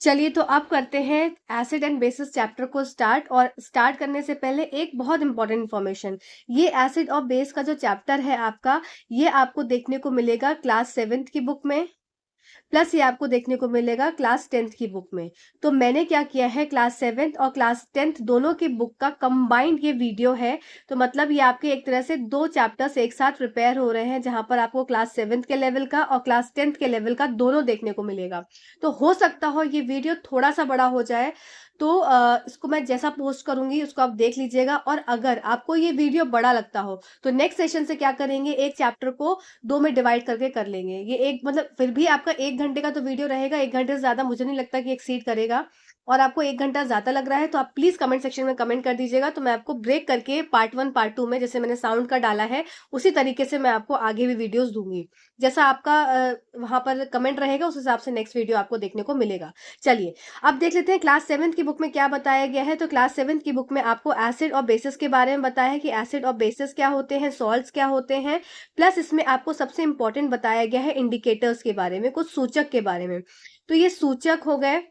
चलिए तो अब करते हैं एसिड एंड बेसिस चैप्टर को स्टार्ट। और स्टार्ट करने से पहले एक बहुत इंपॉर्टेंट इन्फॉर्मेशन, ये एसिड और बेस का जो चैप्टर है आपका, ये आपको देखने को मिलेगा क्लास 7th की बुक में, प्लस ये आपको देखने को मिलेगा क्लास 10th की बुक में। तो मैंने क्या किया है, क्लास 7th और क्लास 10th दोनों की बुक का कंबाइंड ये वीडियो है। तो मतलब ये आपके एक तरह से दो चैप्टर्स एक साथ प्रिपेयर हो रहे हैं, जहां पर आपको क्लास 7th के लेवल का और क्लास 10th के लेवल का दोनों देखने को मिलेगा। तो हो सकता हो ये वीडियो थोड़ा सा बड़ा हो जाए, तो इसको मैं जैसा पोस्ट करूंगी उसको आप देख लीजिएगा। और अगर आपको ये वीडियो बड़ा लगता हो तो नेक्स्ट सेशन से क्या करेंगे, एक चैप्टर को दो में डिवाइड करके कर लेंगे। ये एक मतलब फिर भी आपका 1 घंटे का तो वीडियो रहेगा, 1 घंटे से ज्यादा मुझे नहीं लगता कि एक्सीड करेगा। और आपको 1 घंटा ज्यादा लग रहा है तो आप प्लीज कमेंट सेक्शन में कमेंट कर दीजिएगा, तो मैं आपको ब्रेक करके पार्ट 1 पार्ट 2 में, जैसे मैंने साउंड का डाला है उसी तरीके से मैं आपको आगे भी वीडियोस दूंगी। जैसा आपका वहां पर कमेंट रहेगा उस हिसाब से नेक्स्ट वीडियो आपको देखने को मिलेगा। चलिए अब देख लेते हैं क्लास 7th की बुक में क्या बताया गया है। तो क्लास 7th की बुक में आपको एसिड और बेसिस के बारे में बताया है कि एसिड और बेसिस क्या होते हैं, सॉल्ट्स क्या होते हैं, प्लस इसमें आपको सबसे इंपॉर्टेंट बताया गया है इंडिकेटर्स के बारे में, कुछ सूचक के बारे में। तो ये सूचक हो गए,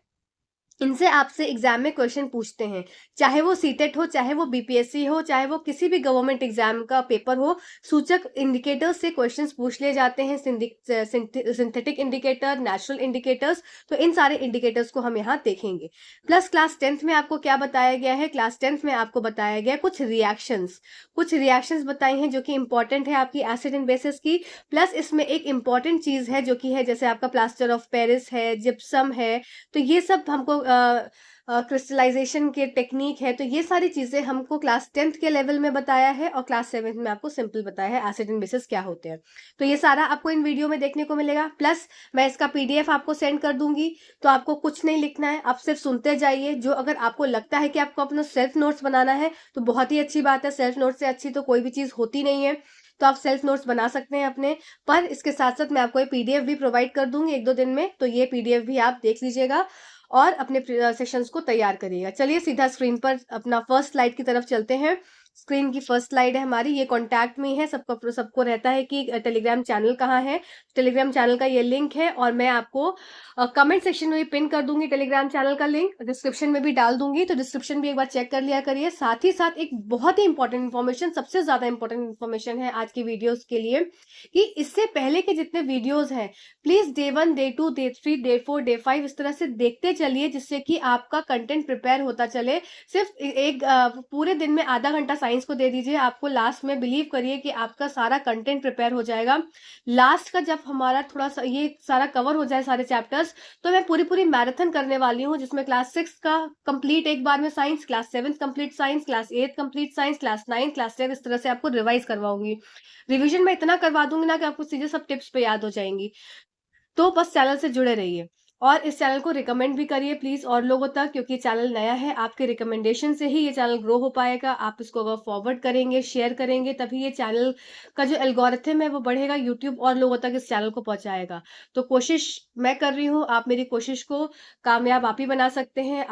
इनसे आपसे एग्जाम में क्वेश्चन पूछते हैं, चाहे वो सीटेट हो, चाहे वो बीपीएससी हो, चाहे वो किसी भी गवर्नमेंट एग्जाम का पेपर हो। सूचक इंडिकेटर्स से क्वेश्चंस पूछ लिए जाते हैं, सिंथेटिक इंडिकेटर, नेचुरल इंडिकेटर्स। तो इन सारे इंडिकेटर्स को हम यहाँ देखेंगे। प्लस क्लास 10th में आपको क्या बताया गया है, क्लास 10th में आपको बताया गया कुछ रिएक्शंस बताई हैं जो कि इंपॉर्टेंट है आपकी एसिड एंड बेसिस की। प्लस इसमें एक इंपॉर्टेंट चीज है जो कि है जैसे आपका प्लास्टर ऑफ पेरिस है, जिप्सम है। तो ये सब हमको क्रिस्टलाइजेशन के टेक्निक है, तो ये सारी चीजें हमको क्लास 10th के लेवल में बताया है और क्लास 7th में आपको सिंपल बताया है एसिड एंड बेसिस क्या होते हैं। तो ये सारा आपको इन वीडियो में देखने को मिलेगा। प्लस मैं इसका पीडीएफ आपको सेंड कर दूंगी, तो आपको कुछ नहीं लिखना है, आप सिर्फ सुनते जाइए। जो अगर आपको लगता है कि आपको अपना सेल्फ नोट्स बनाना है तो बहुत ही अच्छी बात है, सेल्फ नोट्स से अच्छी तो कोई भी चीज होती नहीं है, तो आप सेल्फ नोट्स बना सकते हैं अपने। पर इसके साथ साथ मैं आपको ये पीडीएफ भी प्रोवाइड कर दूंगी 1-2 दिन में, तो ये पीडीएफ भी आप देख लीजिएगा और अपने सेशंस को तैयार करिएगा। चलिए सीधा स्क्रीन पर अपना फर्स्ट स्लाइड की तरफ चलते हैं। स्क्रीन की फर्स्ट स्लाइड है हमारी, ये कॉन्टैक्ट में है। सबको रहता है कि टेलीग्राम चैनल कहाँ है। टेलीग्राम चैनल का ये लिंक है और मैं आपको कमेंट सेक्शन में भी पिन कर दूंगी टेलीग्राम चैनल का लिंक, डिस्क्रिप्शन में भी डाल दूंगी, तो डिस्क्रिप्शन भी एक बार चेक कर लिया करिए। साथ ही साथ एक बहुत ही इंपॉर्टेंट इन्फॉर्मेशन, सबसे ज्यादा इंपॉर्टेंट इन्फॉर्मेशन है आज की वीडियोस के लिए, कि इससे पहले के जितने वीडियोस हैं please day 1, day 2, day 3, day 4, day 5 इस तरह से देखते चलिए, जिससे कि आपका कंटेंट प्रिपेयर होता चले। सिर्फ एक पूरे दिन में आधा घंटा साइंस को दे दीजिए, आपको लास्ट में बिलीव करिए कि आपका सारा कंटेंट प्रिपेयर हो जाएगा। लास्ट का जब हमारा थोड़ा सा ये सारा कवर हो जाए सारे चैप्टर्स, तो मैं पूरी पूरी मैराथन करने वाली हूँ, जिसमें क्लास 6 का कंप्लीट एक बार में science, class 7 complete science, class 8 complete science, class 9, class 10 इस तरह से आपको रिवाइज करवाऊंगी। रिवीजन में इतना करवा दूंगी ना कि आपको सीधे सब टिप्स पे याद हो जाएंगी। तो बस चैनल से जुड़े रहिए और इस चैनल को रिकमेंड भी करिए प्लीज और लोगों तक, क्योंकि चैनल नया है। आपके रिकमेंडेशन से ही ये चैनल ग्रो हो पाएगा। आप इसको अगर फॉरवर्ड करेंगे, शेयर करेंगे, तभी ये चैनल का जो एल्गोरिथम है वो बढ़ेगा, यूट्यूब और लोगों तक इस चैनल को पहुंचाएगा। तो कोशिश मैं कर रही हूँ, आप मेरी कोशिश को कामयाब आप ही बना सकते हैं।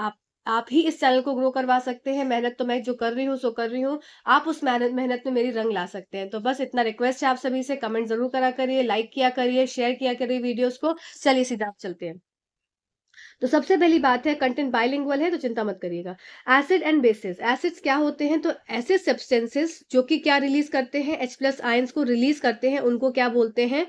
आप ही इस चैनल को ग्रो करवा सकते हैं। मेहनत तो मैं जो कर रही हूँ सो कर रही हूँ, आप उस मेहनत में मेरी रंग ला सकते हैं। तो बस इतना रिक्वेस्ट है आप सभी से, कमेंट जरूर करा करिए, लाइक किया करिए, शेयर किया करिए वीडियोस को। चलिए सीधा आप चलते हैं। तो सबसे पहली बात है, कंटेंट बाइलिंगुअल है तो चिंता मत करिएगा। एसिड एंड बेसिस, एसिड्स क्या होते हैं, तो ऐसे सब्सटेंसेस जो कि क्या रिलीज करते हैं, H+ आयंस को रिलीज करते हैं, उनको क्या बोलते हैं,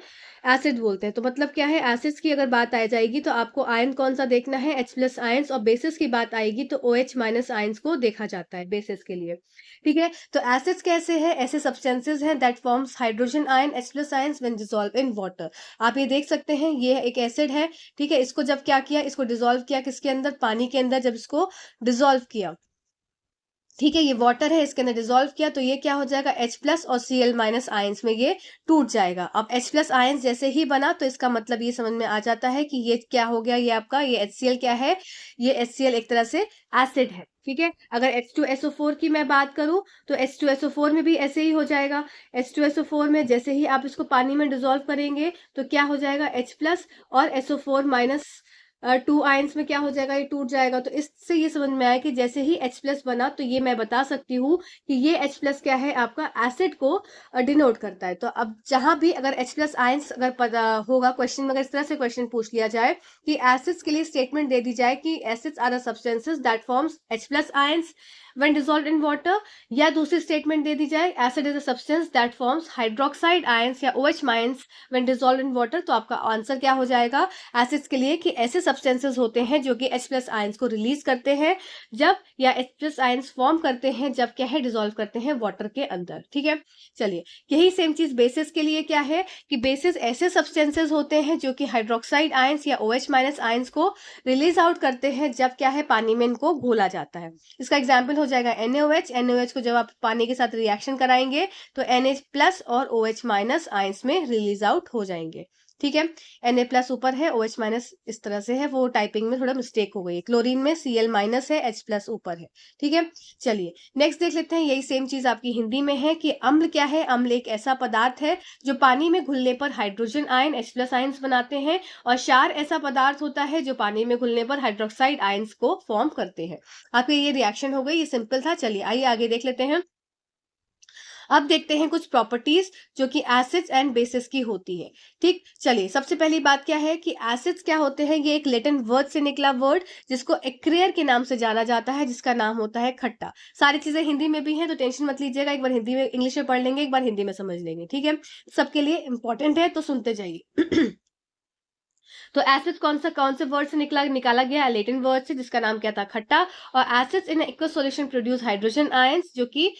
एसिड बोलते हैं। तो मतलब क्या है, एसिड्स की अगर बात आ जाएगी तो आपको आयन कौन सा देखना है, H+ आयंस, और बेसिस की बात आएगी तो OH- आयंस को देखा जाता है बेसिस के लिए। ठीक है, तो एसिड्स कैसे हैं, ऐसे सब्सटेंसेस हैं that forms hydrogen ion, H+ ions when dissolve in water. आप ये देख सकते हैं, ये एक एसिड है। ठीक है, इसको जब क्या किया, इसको डिसॉल्व किया किसके अंदर, पानी के अंदर, जब इसको डिसॉल्व किया, ठीक है, ये वाटर है, इसके अंदर डिसॉल्व किया तो ये क्या हो जाएगा, H+ और Cl- आयंस में ये टूट जाएगा। अब H+ आयंस जैसे ही बना तो इसका मतलब ये समझ में आ जाता है कि ये क्या हो गया, ये आपका ये HCl क्या है, ये HCl एक तरह से एसिड है। ठीक है, अगर H2SO4 की मैं बात करूं तो H2SO4 में भी ऐसे ही हो जाएगा। H2SO4 में जैसे ही आप इसको पानी में डिसॉल्व करेंगे तो क्या हो जाएगा, H+ और SO4- टू आयंस में क्या हो जाएगा, ये टूट जाएगा। तो इससे ये समझ में आया कि जैसे ही H प्लस बना तो ये मैं बता सकती हूँ कि ये H प्लस क्या है, आपका एसिड को डिनोट करता है। तो अब जहां भी अगर H प्लस आयंस अगर पता होगा क्वेश्चन में, अगर इस तरह से क्वेश्चन पूछ लिया जाए कि एसिड्स के लिए स्टेटमेंट दे दी जाए कि acids are the substances that forms H plus ions when dissolved in water, या दूसरी स्टेटमेंट दे दी जाए acid is a substance that forms hydroxide ions या OH mines when dissolved in water, तो आपका आंसर क्या हो जाएगा एसिड्स के लिए कि ऐसे सब्सटेंसेस होते हैं जो कि H प्लस आयंस को रिलीज करते हैं जब, या H प्लस आयंस फॉर्म करते हैं जब क्या है, डिसॉल्व करते हैं वाटर के अंदर। ठीक है, चलिए यही सेम चीज बेसिस के लिए क्या है कि बेसिस ऐसे सब्सटेंसेस होते हैं जो कि हाइड्रोक्साइड आयंस या OH माइनस आयंस को रिलीज आउट करते हैं जब क्या है, पानी में इनको घोला जाता है। इसका एग्जाम्पल हो जाएगा NaOH को जब आप पानी के साथ रिएक्शन कराएंगे तो NH प्लस और OH माइनस आयंस में रिलीज आउट हो जाएंगे। ठीक है, Na प्लस ऊपर है, OH माइनस इस तरह से है, वो टाइपिंग में थोड़ा मिस्टेक हो गई। क्लोरीन में Cl माइनस है, H प्लस ऊपर है। ठीक है, चलिए नेक्स्ट देख लेते हैं। यही सेम चीज आपकी हिंदी में है कि अम्ल क्या है, अम्ल एक ऐसा पदार्थ है जो पानी में घुलने पर hydrogen ion H plus ions बनाते हैं, और क्षार ऐसा पदार्थ होता है जो पानी में घुलने पर हाइड्रोक्साइड आयंस को फॉर्म करते हैं। आपके ये रिएक्शन हो गई, ये सिंपल था। चलिए आइए आगे देख लेते हैं। अब देखते हैं कुछ प्रॉपर्टीज जो कि एसिड्स एंड बेसिस की होती है। ठीक, चलिए सबसे पहली बात क्या है कि एसिड्स क्या होते हैं, ये एक लैटिन वर्ड से निकला वर्ड जिसको एक्रेयर के नाम से जाना जाता है, जिसका नाम होता है खट्टा। सारी चीजें हिंदी में भी हैं तो टेंशन मत लीजिएगा, एक बार हिंदी में इंग्लिश में पढ़ लेंगे, एक बार हिंदी में समझ लेंगे। ठीक है, सबके लिए इंपॉर्टेंट है तो सुनते जाइए। तो एसिड कौन से वर्ड से निकाला गया, लैटिन वर्ड से, जिसका नाम क्या था, खट्टा। और acids in aqueous solution produce hydrogen ions, जो कि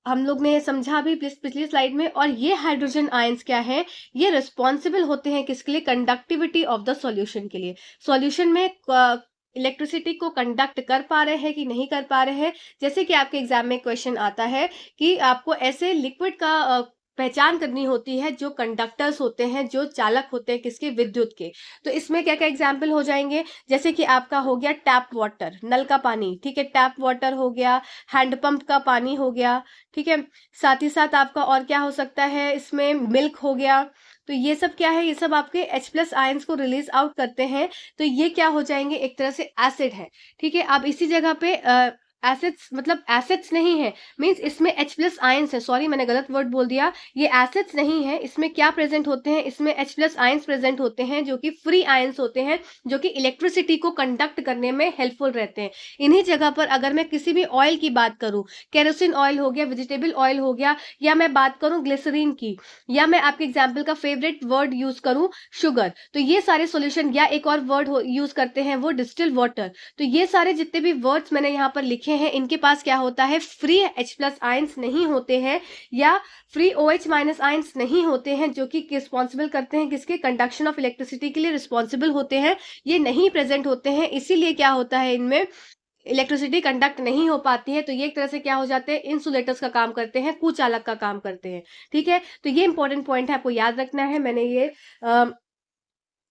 हम लोग ने समझा अभी पिछली स्लाइड में। और ये हाइड्रोजन आयंस क्या है, ये रिस्पॉन्सिबल होते हैं किसके लिए, कंडक्टिविटी ऑफ द सॉल्यूशन के लिए। सॉल्यूशन में इलेक्ट्रिसिटी को कंडक्ट कर पा रहे हैं कि नहीं कर पा रहे हैं। जैसे कि आपके एग्जाम में क्वेश्चन आता है कि आपको ऐसे लिक्विड का पहचान करनी होती है जो कंडक्टर्स होते हैं, जो चालक होते हैं किसके, विद्युत के। तो इसमें क्या क्या एग्जाम्पल हो जाएंगे, जैसे कि आपका हो गया टैप वाटर, नल का पानी। ठीक है, टैप वाटर हो गया, हैंडपंप का पानी हो गया। ठीक है, साथ ही साथ आपका और क्या हो सकता है, इसमें मिल्क हो गया। तो ये सब क्या है, ये सब आपके H प्लस आयंस को रिलीज आउट करते हैं, तो ये क्या हो जाएंगे, एक तरह से एसिड है। ठीक है, अब इसी जगह पे एसिड्स मतलब एसिड्स नहीं है, मींस इसमें H प्लस आयंस है, सॉरी मैंने गलत वर्ड बोल दिया, ये एसिड्स नहीं है। इसमें क्या प्रेजेंट होते हैं, इसमें H प्लस आयंस प्रेजेंट होते हैं जो कि फ्री आयंस होते हैं, जो कि इलेक्ट्रिसिटी को कंडक्ट करने में हेल्पफुल रहते हैं। इन्हीं जगह पर अगर मैं किसी भी ऑयल की बात करूं, केरोसिन ऑयल हो गया, वेजिटेबल ऑयल हो गया, या मैं बात करूं ग्लिसरीन की, या मैं आपके एग्जाम्पल का फेवरेट वर्ड यूज करूं शुगर, तो ये सारे सोल्यूशन, या एक और वर्ड यूज करते हैं वो डिस्टिल वाटर। तो ये सारे जितने भी वर्ड्स मैंने यहाँ पर लिखे हैं, इनके पास क्या होता है, फ्री H प्लस आयंस नहीं होते हैं, या फ्री OH माइनस आयंस नहीं होते हैं, जो कि रिस्पॉन्सिबल करते हैं किसके, कंडक्शन ऑफ इलेक्ट्रिसिटी के लिए रिस्पॉन्सिबल होते हैं, ये नहीं प्रेजेंट होते हैं। इसीलिए क्या होता है, इनमें इलेक्ट्रिसिटी कंडक्ट नहीं हो पाती है। तो ये एक तरह से क्या हो जाते हैं, इंसुलेटर्स का काम करते हैं, कुचालक का काम करते हैं। ठीक है, तो ये इंपॉर्टेंट पॉइंट है, आपको याद रखना है। मैंने ये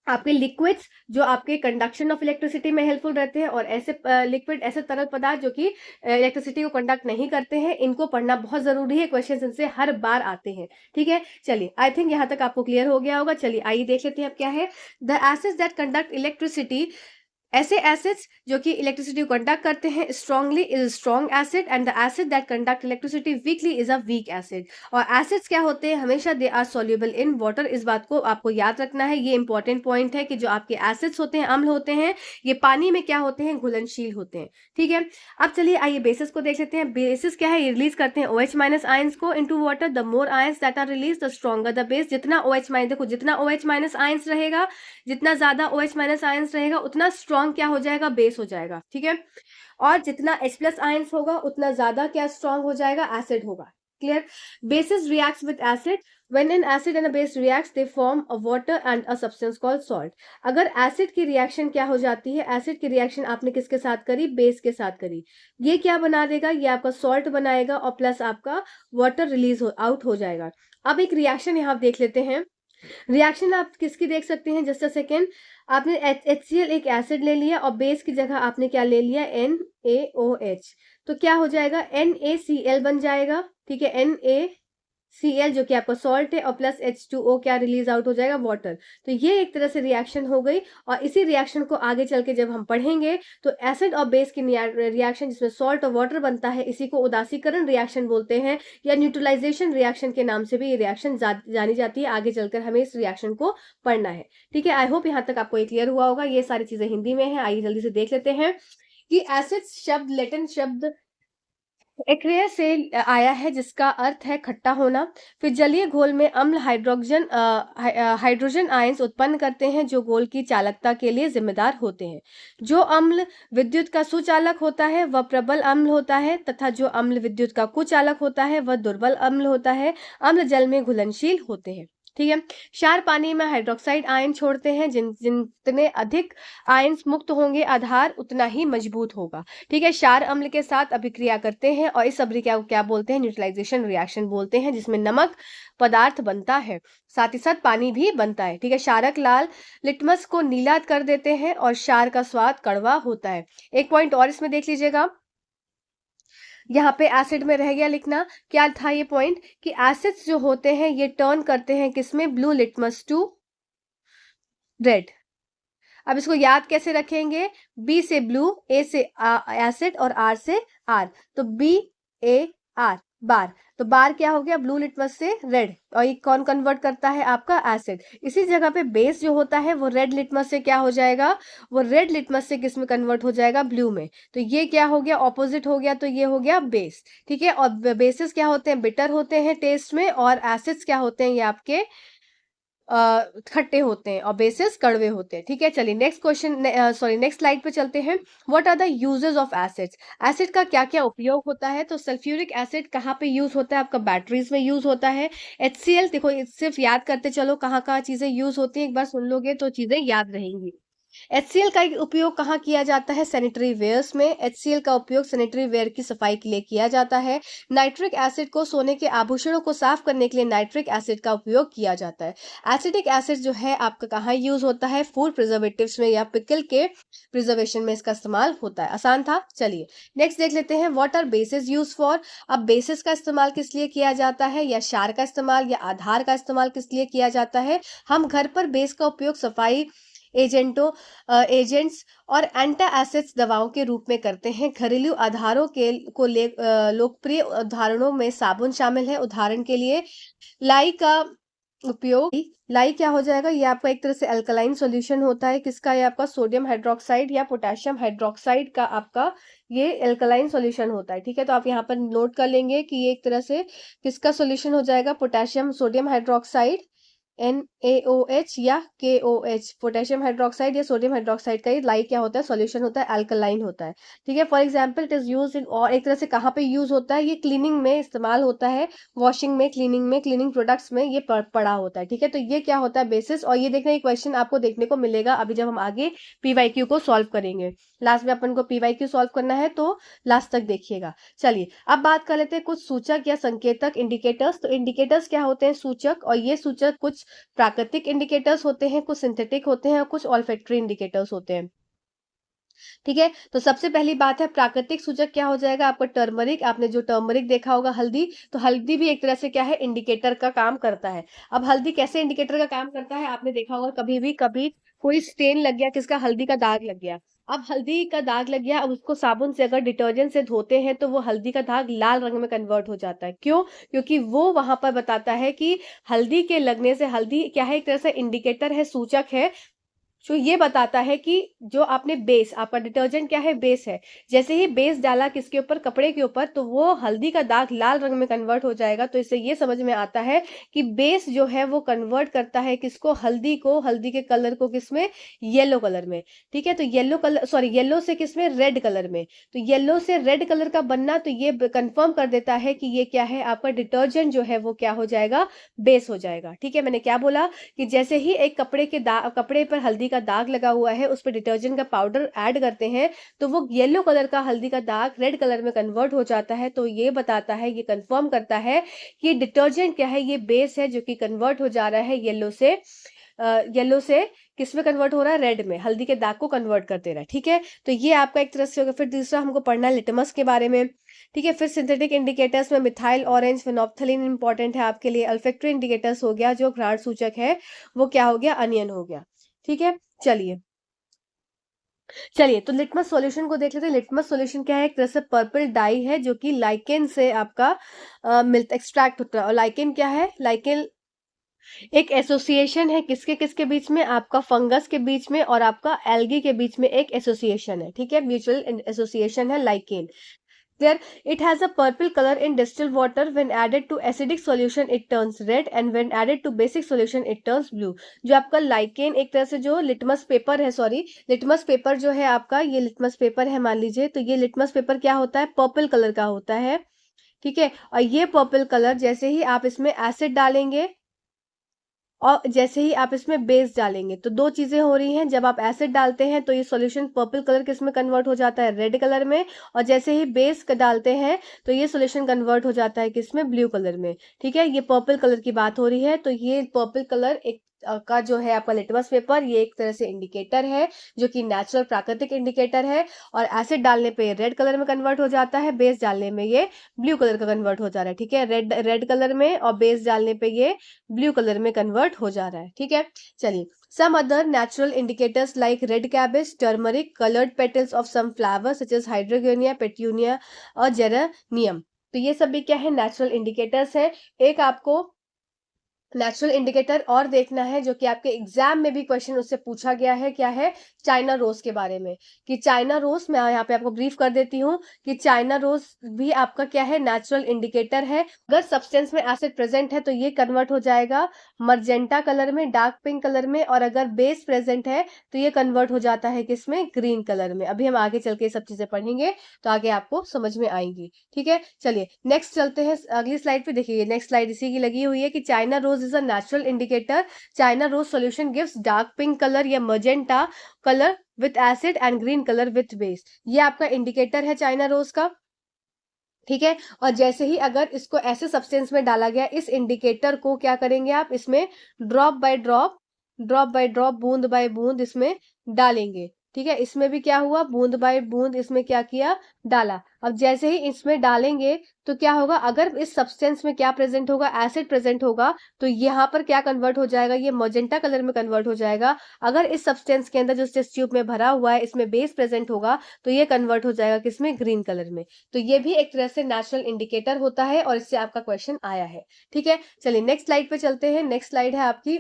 आपके लिक्विड्स जो आपके कंडक्शन ऑफ इलेक्ट्रिसिटी में हेल्पफुल रहते हैं, और ऐसे लिक्विड, ऐसे तरल पदार्थ जो कि इलेक्ट्रिसिटी को कंडक्ट नहीं करते हैं, इनको पढ़ना बहुत जरूरी है, क्वेश्चन इनसे हर बार आते हैं। ठीक है, चलिए आई थिंक यहाँ तक आपको क्लियर हो गया होगा। चलिए आइए देख लेते हैं अब क्या है, the acids that conduct electricity, ऐसे एसिड्स जो कि इलेक्ट्रिसिटी को कंडक्ट करते हैं strongly is strong acid, and the acid that conduct electricity weakly is a weak acid. और एसिड्स क्या होते हैं, हमेशा they are soluble in water. इस बात को आपको याद रखना है, ये इंपॉर्टेंट पॉइंट है कि जो आपके एसिड्स होते हैं, अम्ल होते हैं, ये पानी में क्या होते हैं, घुलनशील होते हैं। ठीक है, अब चलिए आइए बेसिस को देख लेते हैं। बेसिस क्या है, ये रिलीज करते हैं OH माइनस आयंस को into water. The more ions that are release the stronger the base. जितना OH माइनस, देखो जितना OH माइनस आयंस रहेगा, जितना ज्यादा OH माइनस आयंस रहेगा, उतना स्ट्रॉन्ग क्या हो जाएगा, बेस हो जाएगा। ठीक है, और जितना H प्लस आयंस होगा, उतना ज्यादा क्या स्ट्रॉन्ग हो जाएगा, एसिड होगा। Clear, bases reacts with acid. When an acid and a base reacts, they form a water and a substance called salt. अगर एसिड की रिएक्शन क्या हो जाती है, एसिड की रिएक्शन आपने किसके साथ करी, बेस के साथ करी, ये क्या बना देगा, ये आपका सॉल्ट बनाएगा, और प्लस आपका वाटर रिलीज आउट हो जाएगा। अब एक रिएक्शन यहाँ देख लेते हैं। रिएक्शन आप किसकी देख सकते हैं, जस्ट अ सेकेंड। आपने HCl एक एसिड ले लिया, और बेस की जगह आपने क्या ले लिया, NaOH। तो क्या हो जाएगा, NaCl बन जाएगा। ठीक है, Na Cl जो कि आपका सॉल्ट है और प्लस H2O क्या रिलीज आउट हो जाएगा, वाटर। तो ये एक तरह से रिएक्शन हो गई, और इसी रिएक्शन को आगे चल के जब हम पढ़ेंगे तो एसिड और बेस की रिएक्शन जिसमें सॉल्ट और वाटर बनता है, इसी को उदासीकरण रिएक्शन बोलते हैं, या न्यूट्रलाइजेशन रिएक्शन के नाम से भी ये रिएक्शन जानी जाती है। आगे चलकर हमें इस रिएक्शन को पढ़ना है। ठीक है, आई होप यहाँ तक आपको ये क्लियर हुआ होगा। ये सारी चीजें हिंदी में है, आइए जल्दी से देख लेते हैं कि एसिड शब्द लैटिन शब्द एक्वेयस से आया है, जिसका अर्थ है खट्टा होना। फिर जलीय घोल में अम्ल हाइड्रोजन आयंस उत्पन्न करते हैं, जो घोल की चालकता के लिए जिम्मेदार होते हैं। जो अम्ल विद्युत का सुचालक होता है वह प्रबल अम्ल होता है, तथा जो अम्ल विद्युत का कुचालक होता है वह दुर्बल अम्ल होता है। अम्ल जल में घुलनशील होते हैं। ठीक है, क्षार पानी में हाइड्रोक्साइड आयन छोड़ते हैं। जितने अधिक आयंस मुक्त होंगे आधार उतना ही मजबूत होगा। ठीक है, क्षार अम्ल के साथ अभिक्रिया करते हैं, और इस अभिक्रिया को क्या बोलते हैं, न्यूट्रलाइजेशन रिएक्शन बोलते हैं, जिसमें नमक पदार्थ बनता है, साथ ही साथ पानी भी बनता है। ठीक है, क्षारक लाल लिटमस को नीला कर देते हैं, और क्षार का स्वाद कड़वा होता है। एक पॉइंट और इसमें देख लीजिएगा, यहाँ पे एसिड में रह गया लिखना, क्या था ये पॉइंट, कि एसिड्स जो होते हैं ये टर्न करते हैं किसमें, ब्लू लिटमस टू रेड। अब इसको याद कैसे रखेंगे, बी से ब्लू, ए से एसिड और आर से आर, तो बी ए आर बार, तो बार क्या हो गया, ब्लू लिटमस से रेड, और ये कौन कन्वर्ट करता है, आपका एसिड। इसी जगह पे बेस जो होता है वो रेड लिटमस से क्या हो जाएगा, वो रेड लिटमस से किस में कन्वर्ट हो जाएगा, ब्लू में। तो ये क्या हो गया, ऑपोजिट हो गया, तो ये हो गया बेस। ठीक है, और बेसिस क्या होते हैं, बिटर होते हैं टेस्ट में, और एसिड्स क्या होते हैं, ये आपके खट्टे होते हैं, और बेसिस कड़वे होते हैं। ठीक है, चलिए next question, sorry next slide पे चलते हैं। What are the uses of acids, acid का क्या क्या उपयोग होता है। तो सल्फ्यूरिक एसिड कहाँ पे यूज होता है, आपका बैटरीज में यूज होता है। HCl देखो, सिर्फ याद करते चलो कहाँ कहाँ चीजें यूज होती हैं, एक बार सुन लोगे तो चीजें याद रहेंगी। HCl का उपयोग कहाँ किया जाता है, सैनिटरी वेयर्स में। HCl का उपयोग सैनिटरी वेयर की सफाई के लिए किया जाता है। नाइट्रिक एसिड को सोने के आभूषणों को साफ करने के लिए नाइट्रिक एसिड का उपयोग किया जाता है। एसिडिक एसिड जो है आपका कहाँ यूज होता है, फूड प्रिजर्वेटिव्स में या पिकल के प्रिजर्वेशन में इसका इस्तेमाल होता है। आसान था, चलिए नेक्स्ट देख लेते हैं। What are bases use for, अब बेसिस का इस्तेमाल किस लिए किया जाता है, या क्षार का इस्तेमाल या आधार का इस्तेमाल किस लिए किया जाता है। हम घर पर बेस का उपयोग सफाई एजेंट्स और एंटा एसिड्स दवाओं के रूप में करते हैं। घरेलू आधारों के लोकप्रिय उदाहरणों में साबुन शामिल है। उदाहरण के लिए लाई का उपयोग, लाई क्या हो जाएगा, ये आपका एक तरह से अल्कलाइन सॉल्यूशन होता है, किसका, ये आपका सोडियम हाइड्रोक्साइड या पोटेशियम हाइड्रोक्साइड का आपका ये अल्कलाइन सॉल्यूशन होता है। ठीक है, तो आप यहाँ पर नोट कर लेंगे कि ये एक तरह से किसका सॉल्यूशन हो जाएगा, पोटेशियम सोडियम हाइड्रोक्साइड NaOH या KOH, पोटेशियम हाइड्रोक्साइड या सोडियम हाइड्रोक्साइड का ये लाई क्या होता है, सॉल्यूशन होता है, अल्कलाइन होता है। ठीक है, for example it is used in, और एक तरह से कहाँ पे यूज होता है, ये क्लीनिंग में इस्तेमाल होता है, वॉशिंग में, क्लीनिंग प्रोडक्ट्स में ये पड़ा होता है। ठीक है, तो ये क्या होता है, बेसिस। और ये देखना, ये क्वेश्चन आपको देखने को मिलेगा अभी जब हम आगे PYQ को सॉल्व करेंगे। लास्ट में अपन को PYQ सॉल्व करना है, तो लास्ट तक देखिएगा। चलिए अब बात कर लेते हैं कुछ सूचक या संकेतक, इंडिकेटर्स। तो इंडिकेटर्स क्या होते हैं, सूचक, और ये सूचक कुछ प्राकृतिक इंडिकेटर्स होते हैं, कुछ सिंथेटिक होते हैं, और कुछ ऑल्फैक्टरी इंडिकेटर्स होते हैं। ठीक है, तो सबसे पहली बात है प्राकृतिक सूचक, क्या हो जाएगा आपका टर्मरिक। आपने जो टर्मरिक देखा होगा, हल्दी, तो हल्दी भी एक तरह से क्या है, इंडिकेटर का काम करता है। अब हल्दी कैसे इंडिकेटर का काम करता है, आपने देखा होगा कभी कोई स्टेन लग गया, किसका, हल्दी का दाग लग गया। अब हल्दी का दाग लग गया, अब उसको साबुन से अगर डिटर्जेंट से धोते हैं तो वो हल्दी का दाग लाल रंग में कन्वर्ट हो जाता है। क्यों, क्योंकि वो वहां पर बताता है कि हल्दी के लगने से, हल्दी क्या है, एक तरह से इंडिकेटर है, सूचक है, जो ये बताता है कि जो आपने बेस, आपका डिटर्जेंट क्या है, बेस है, जैसे ही बेस डाला किसके ऊपर, कपड़े के ऊपर, तो वो हल्दी का दाग लाल रंग में कन्वर्ट हो जाएगा। तो इससे ये समझ में आता है कि बेस जो है वो कन्वर्ट करता है किसको, हल्दी को, हल्दी के कलर को किसमें, येलो कलर में। ठीक है, तो येलो कलर, सॉरी येलो से किसमें, रेड कलर में। तो येलो से रेड कलर का बनना, तो ये कंफर्म कर देता है कि ये क्या है, आपका डिटर्जेंट जो है वो क्या हो जाएगा, बेस हो जाएगा। ठीक है, मैंने क्या बोला कि जैसे ही एक कपड़े पर हल्दी का दाग लगा हुआ है, उस पर डिटर्जेंट का पाउडर ऐड करते हैं, तो वो येलो कलर का हल्दी का दाग रेड कलर में कन्वर्ट हो जाता है। तो ये बताता है, ये कंफर्म करता है कि डिटर्जेंट क्या है, ये बेस है, जो कि कन्वर्ट हो जा रहा है येलो से किस में कन्वर्ट हो रहा है, रेड में, हल्दी के दाग को कन्वर्ट कर दे रहा है। ठीक है, तो ये आपका एक तरह से होगा। फिर दूसरा हमको पढ़ना है लिटमस के बारे में। ठीक है। फिर सिंथेटिक इंडिकेटर्स में मिथाइल ऑरेंज फेनोप्थलीन इंपॉर्टेंट है आपके लिए। अल्फैक्टरी इंडिकेटर्स हो गया, जो घ्राण सूचक है वो क्या हो गया, अनियन हो गया। ठीक है, चलिए चलिए तो लिटमस सॉल्यूशन को देख लेते हैं। लिटमस सॉल्यूशन क्या है, एक तरह से पर्पल डाई है जो कि लाइकेन से आपका मिल्क एक्सट्रैक्ट होता है। और लाइकेन क्या है, लाइकेन एक एसोसिएशन है किसके किसके बीच में, आपका फंगस के बीच में और आपका एल्गी के बीच में एक एसोसिएशन है। ठीक है, म्यूचुअल एसोसिएशन है lichen. There, it has a purple color in distilled water. When added to acidic solution, it turns red, and when added to basic solution, it turns blue. जो आपका lichen एक तरह से जो लिटमस पेपर है, sorry litmus paper जो है आपका, ये लिटमस पेपर है मान लीजिए, तो ये लिटमस पेपर क्या होता है, पर्पल कलर का होता है। ठीक है, और ये पर्पल कलर जैसे ही आप इसमें एसिड डालेंगे और जैसे ही आप इसमें बेस डालेंगे, तो दो चीजें हो रही हैं। जब आप एसिड डालते हैं तो ये सॉल्यूशन पर्पल कलर किस में कन्वर्ट हो जाता है, रेड कलर में। और जैसे ही बेस डालते हैं तो ये सॉल्यूशन कन्वर्ट हो जाता है किस में, ब्लू कलर में। ठीक है, ये पर्पल कलर की बात हो रही है। तो ये पर्पल कलर एक का जो है आपका लिटमस पेपर, ये एक तरह से इंडिकेटर है जो कि नेचुरल प्राकृतिक इंडिकेटर है। और एसिड डालने पे रेड कलर में कन्वर्ट हो जाता है, बेस डालने में ये ब्लू कलर का कन्वर्ट हो जा रहा है। ठीक है, रेड रेड कलर में और बेस डालने पे ये ब्लू कलर में कन्वर्ट हो जा रहा है। ठीक है, चलिए some other natural indicators like red cabbage, turmeric, colored petals of some flowers such as hydrogonia, petunia और geranium, तो ये सब भी क्या है, नेचुरल इंडिकेटर्स है। एक आपको नेचुरल इंडिकेटर और देखना है जो कि आपके एग्जाम में भी क्वेश्चन उससे पूछा गया है, क्या है, चाइना रोज के बारे में। कि चाइना रोज, मैं यहाँ पे आपको ब्रीफ कर देती हूँ कि चाइना रोज भी आपका क्या है, नेचुरल इंडिकेटर है। अगर सब्सटेंस में एसिड प्रेजेंट है तो ये कन्वर्ट हो जाएगा मर्जेंटा कलर में, डार्क पिंक कलर में। और अगर बेस प्रेजेंट है तो ये कन्वर्ट हो जाता है किसमें, ग्रीन कलर में। अभी हम आगे चल के सब चीजें पढ़ेंगे तो आगे आपको समझ में आएंगी। ठीक है, चलिए नेक्स्ट चलते हैं अगली स्लाइड पे। देखिए नेक्स्ट स्लाइड इसी की लगी हुई है कि China rose is a natural indicator. China rose solution gives dark pink color या magenta color with acid and green color with base. ये आपका इंडिकेटर है चाइना रोज का। ठीक है, और जैसे ही अगर इसको ऐसे सब्सटेंस में डाला गया, इस इंडिकेटर को क्या करेंगे आप, इसमें ड्रॉप बाय ड्रॉप, बूंद बाय बूंद इसमें डालेंगे। ठीक है, इसमें भी क्या हुआ, बूंद बाय बूंद इसमें क्या किया, डाला। अब जैसे ही इसमें डालेंगे तो क्या होगा, अगर इस सब्सटेंस में क्या प्रेजेंट होगा, एसिड प्रेजेंट होगा, तो यहाँ पर क्या कन्वर्ट हो जाएगा, ये मोजेंटा कलर में कन्वर्ट हो जाएगा। अगर इस सब्सटेंस के अंदर जो टेस्ट ट्यूब में भरा हुआ है इसमें बेस प्रेजेंट होगा तो ये कन्वर्ट हो जाएगा किसमें, ग्रीन कलर में। तो ये भी एक तरह से नेचुरल इंडिकेटर होता है और इससे आपका क्वेश्चन आया है। ठीक है, चलिए नेक्स्ट स्लाइड पे चलते हैं। नेक्स्ट स्लाइड है आपकी,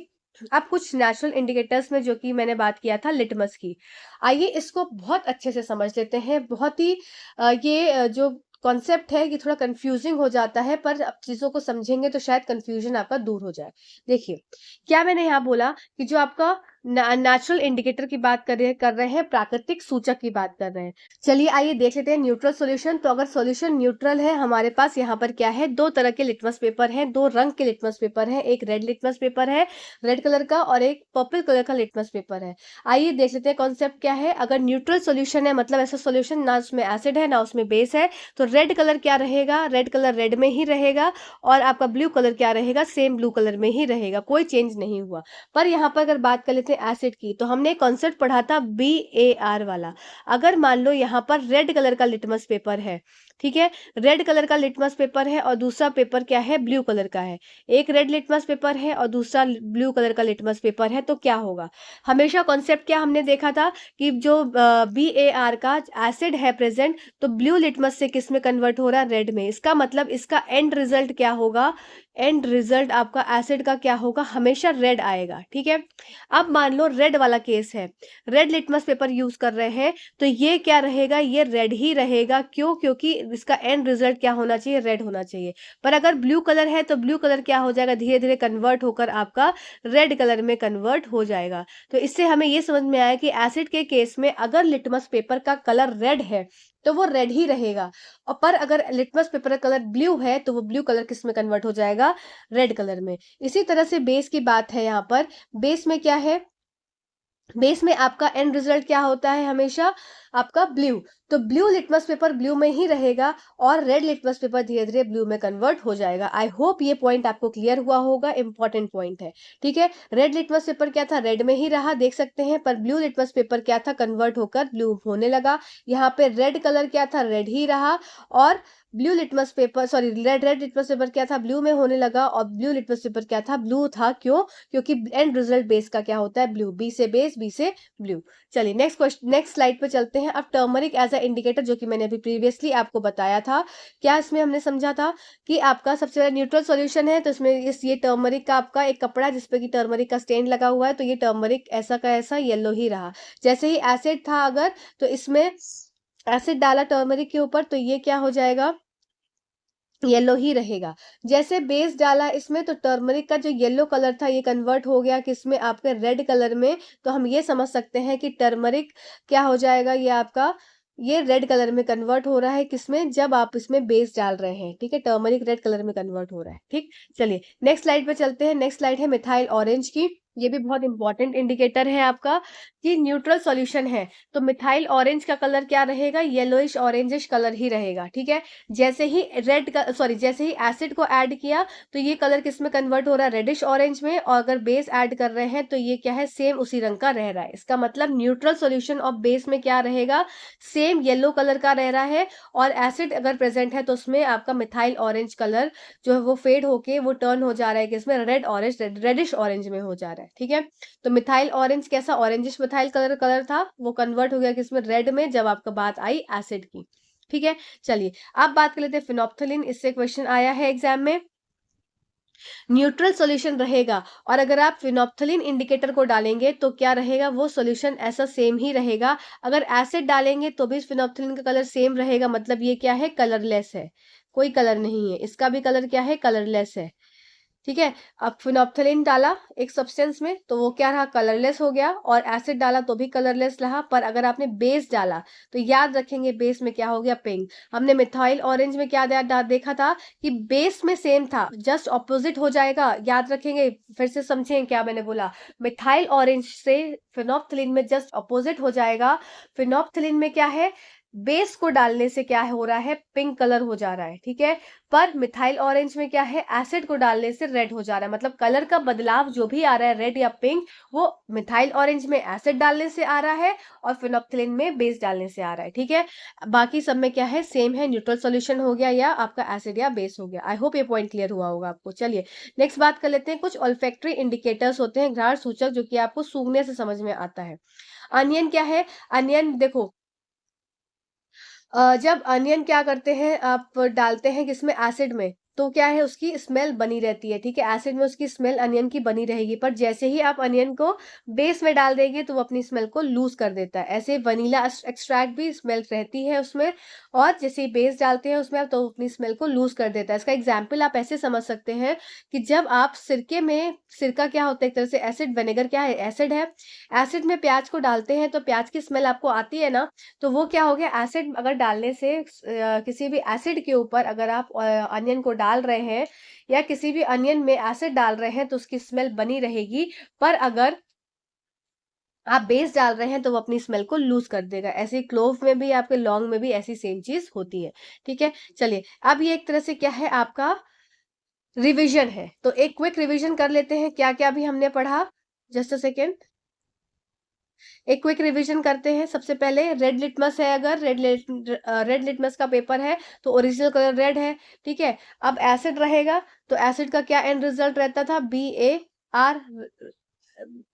अब कुछ नेचुरल इंडिकेटर्स में जो कि मैंने बात किया था लिटमस की, आइए इसको बहुत अच्छे से समझ लेते हैं। बहुत ही जो कॉन्सेप्ट है ये थोड़ा कंफ्यूजिंग हो जाता है, पर अब चीजों को समझेंगे तो शायद कंफ्यूजन आपका दूर हो जाए। देखिए क्या मैंने यहाँ बोला कि जो आपका नेचुरल इंडिकेटर की बात कर रहे हैं, प्राकृतिक सूचक की बात कर रहे हैं। चलिए आइए देख लेते हैं न्यूट्रल सॉल्यूशन। तो अगर सॉल्यूशन न्यूट्रल है, हमारे पास यहाँ पर क्या है, दो तरह के लिटमस पेपर हैं, दो रंग के लिटमस पेपर हैं। एक रेड लिटमस पेपर है रेड कलर का, और एक पर्पल कलर का लिटमस पेपर है। आइए देख लेते हैं कॉन्सेप्ट क्या है। अगर न्यूट्रल सॉल्यूशन है, मतलब ऐसा सॉल्यूशन ना उसमें एसिड है ना उसमें बेस है, तो रेड कलर क्या रहेगा, रेड कलर रेड में ही रहेगा। और आपका ब्लू कलर क्या रहेगा, सेम ब्लू कलर में ही रहेगा, कोई चेंज नहीं हुआ। पर यहाँ पर अगर बात कर लेते हैं एसिड की, तो हमने कॉन्सेप्ट पढ़ा था BAR वाला। अगर मान लो यहाँ पर रेड कलर का लिटमस पेपर है, ठीक है, रेड कलर का लिटमस पेपर है और दूसरा पेपर क्या है, ब्लू कलर का है। एक रेड लिटमस पेपर है और दूसरा ब्लू कलर का लिटमस पेपर है, तो क्या होगा, हमेशा कॉन्सेप्ट क्या हमने देखा था कि जो BAR का एसिड है प्रेजेंट, तो ब्लू लिटमस से किस में कन्वर्ट हो रहा है, रेड में। इसका मतलब इसका एंड रिजल्ट क्या होगा, एंड रिजल्ट आपका एसिड का क्या होगा, हमेशा रेड आएगा। ठीक है, अब मान लो रेड वाला केस है, रेड लिटमस पेपर यूज कर रहे हैं, तो ये क्या रहेगा, ये रेड ही रहेगा। क्यों, क्योंकि इसका एंड रिजल्ट क्या होना चाहिए, रेड होना चाहिए। पर अगर ब्लू कलर है तो ब्लू कलर क्या हो जाएगा, धीरे धीरे कन्वर्ट होकर आपका रेड कलर में कन्वर्ट हो जाएगा। तो इससे हमें ये समझ में आया कि एसिड के केस में अगर लिटमस पेपर का कलर रेड है तो वो रेड ही रहेगा, और पर अगर लिटमस पेपर का कलर ब्लू है तो वो ब्लू कलर किस में कन्वर्ट हो जाएगा, रेड कलर में। इसी तरह से बेस की बात है, यहाँ पर बेस में क्या है, बेस में आपका एंड रिजल्ट क्या होता है, हमेशा आपका ब्लू, तो ब्लू लिटमस पेपर ब्लू में ही रहेगा और रेड लिटमस पेपर धीरे धीरे ब्लू में कन्वर्ट हो जाएगा। आई होप ये पॉइंट आपको क्लियर हुआ होगा, इंपॉर्टेंट पॉइंट है। ठीक है, रेड लिटमस पेपर क्या था, रेड में ही रहा, देख सकते हैं, पर ब्लू लिटमस पेपर क्या था, कन्वर्ट होकर ब्लू होने लगा। यहाँ पे रेड कलर क्या था, रेड ही रहा, और blue litmus paper sorry red red litmus paper क्या था, ब्लू में होने लगा, और ब्लू लिटमस पेपर क्या था, ब्लू था। क्यों? क्योंकि एंड रिजल्ट बेस का क्या होता है, ब्लू, बी से बेस, बी से ब्लू। चलिए नेक्स्ट क्वेश्चन, नेक्स्ट स्लाइड पे चलते हैं। अब टर्मरिक एज अ इंडिकेटर, जो कि मैंने अभी प्रीवियसली आपको बताया था, क्या इसमें हमने समझा था कि आपका सबसे बड़ा न्यूट्रल सॉल्यूशन है, तो इसमें ये टर्मरिक का आपका एक कपड़ा जिसपे कि टर्मरिक का स्टेन लगा हुआ है, तो ये टर्मरिक ऐसा का ऐसा येलो ही रहा। जैसे ही एसिड था अगर, तो इसमें एसिड डाला टर्मरिक के ऊपर, तो ये क्या हो जाएगा, येलो ही रहेगा। जैसे बेस डाला इसमें, तो टर्मरिक का जो येलो कलर था ये कन्वर्ट हो गया किसमें, आपके रेड कलर में। तो हम ये समझ सकते हैं कि टर्मरिक क्या हो जाएगा, ये आपका ये रेड कलर में कन्वर्ट हो रहा है किसमें, जब आप इसमें बेस डाल रहे हैं। ठीक है, टर्मरिक रेड कलर में कन्वर्ट हो रहा है। ठीक, चलिए नेक्स्ट स्लाइड पे चलते हैं। नेक्स्ट स्लाइड है मिथाइल ऑरेंज की। ये भी बहुत इंपॉर्टेंट इंडिकेटर है आपका कि न्यूट्रल सॉल्यूशन है। तो मिथाइल ऑरेंज का कलर क्या रहेगा, येलोइश ऑरेंजिश कलर ही रहेगा। ठीक है, जैसे ही जैसे ही एसिड को ऐड किया, तो ये कलर किस में कन्वर्ट हो रहा है, रेडिश ऑरेंज में, और अगर बेस ऐड कर रहे हैं तो ये क्या है, सेम उसी रंग का रह रहा है। इसका मतलब न्यूट्रल सॉल्यूशन ऑफ बेस में क्या रहेगा, सेम येलो कलर का रह रहा है, और एसिड अगर प्रेजेंट है तो उसमें आपका मिथाइल ऑरेंज कलर जो है वो फेड होके वो टर्न हो जा रहा है किसमें, रेड ऑरेंज, रेडिश ऑरेंज में हो जा रहा है। ठीक है, तो मिथाइल ऑरेंज कैसा, ऑरेंजिश मिथाइल कलर था, वो कन्वर्ट हो गया किसमें, रेड में, जब आपका बात आई एसिड की। ठीक है, चलिए अब बात कर लेते हैं फिनोप्थलीन। इससे क्वेश्चन आया है एग्जाम में, न्यूट्रल सॉल्यूशन रहेगा, और अगर आप फिनोप्थलीन इंडिकेटर को डालेंगे तो क्या रहेगा, वो सॉल्यूशन ऐसा सेम ही रहेगा। अगर एसिड डालेंगे तो भी फिनोप्थलीन का कलर सेम रहेगा, मतलब ये क्या है, कलरलेस है, कोई कलर नहीं है, इसका भी कलर क्या है, कलरलेस है। ठीक है, अब फिनोप्थलीन डाला एक सब्सटेंस में तो वो क्या रहा, कलरलेस हो गया, और एसिड डाला तो भी कलरलेस रहा। पर अगर आपने बेस डाला तो याद रखेंगे बेस में क्या हो गया, पिंक। हमने मिथाइल ऑरेंज में क्या देखा था कि बेस में सेम था, जस्ट ऑपोजिट हो जाएगा, याद रखेंगे, फिर से समझें क्या मैंने बोला। मिथाइल ऑरेंज से फिनोप्थलीन में जस्ट ऑपोजिट हो जाएगा। फिनोप्थलीन में क्या है, बेस को डालने से क्या हो रहा है, पिंक कलर हो जा रहा है। ठीक है, पर मिथाइल ऑरेंज में क्या है, एसिड को डालने से रेड हो जा रहा है। मतलब कलर का बदलाव जो भी आ रहा है, रेड या पिंक, वो मिथाइल ऑरेंज में एसिड डालने से आ रहा है और फिनोप्थलीन में बेस डालने से आ रहा है। ठीक है, बाकी सब में क्या है, सेम है, न्यूट्रल सॉल्यूशन हो गया या आपका एसिड या बेस हो गया। आई होप ये पॉइंट क्लियर हुआ होगा आपको। चलिए नेक्स्ट बात कर लेते हैं, कुछ ऑल्फैक्टरी इंडिकेटर्स होते हैं, घ्राण सूचक, जो कि आपको सूंघने से समझ में आता है। अनियन क्या है, अनियन देखो, जब अनियन क्या करते हैं, आप डालते हैं किसमें, एसिड में, तो क्या है, उसकी स्मेल बनी रहती है। ठीक है, एसिड में उसकी स्मेल अनियन की बनी रहेगी, पर जैसे ही आप अनियन को बेस में डाल देंगे तो वो अपनी स्मेल को लूज कर देता है। ऐसे वनीला एक्सट्रैक्ट भी स्मेल रहती है उसमें, और जैसे ही बेस डालते हैं उसमें तो अपनी स्मेल को लूज कर देता है। इसका एग्जाम्पल आप ऐसे समझ सकते हैं कि जब आप सिरके में, सिरका क्या होता है, एक तरह से एसिड, विनेगर क्या है, एसिड है, एसिड में प्याज को डालते हैं तो प्याज की स्मेल आपको आती है ना, तो वो क्या हो गया, एसिड अगर डालने से किसी भी एसिड के ऊपर अगर आप अनियन को डाल रहे हैं या किसी भी अनियन में एसिड डाल रहे हैं तो उसकी स्मेल बनी रहेगी। पर अगर आप बेस डाल रहे हैं तो वो अपनी स्मेल को लूज कर देगा। ऐसे ही क्लोव में भी, आपके लौंग में भी ऐसी सेम चीज होती है। ठीक है, चलिए अब ये एक तरह से क्या है, आपका रिवीजन है, तो एक क्विक रिवीजन कर लेते हैं क्या क्या भी हमने पढ़ा। जस्ट अ सेकेंड, एक क्विक रिवीजन करते हैं। सबसे पहले रेड लिटमस है, अगर रेड लिटमस का पेपर है तो ओरिजिनल कलर रेड है। ठीक है, अब एसिड रहेगा तो एसिड का क्या एंड रिजल्ट रहता था, BAR,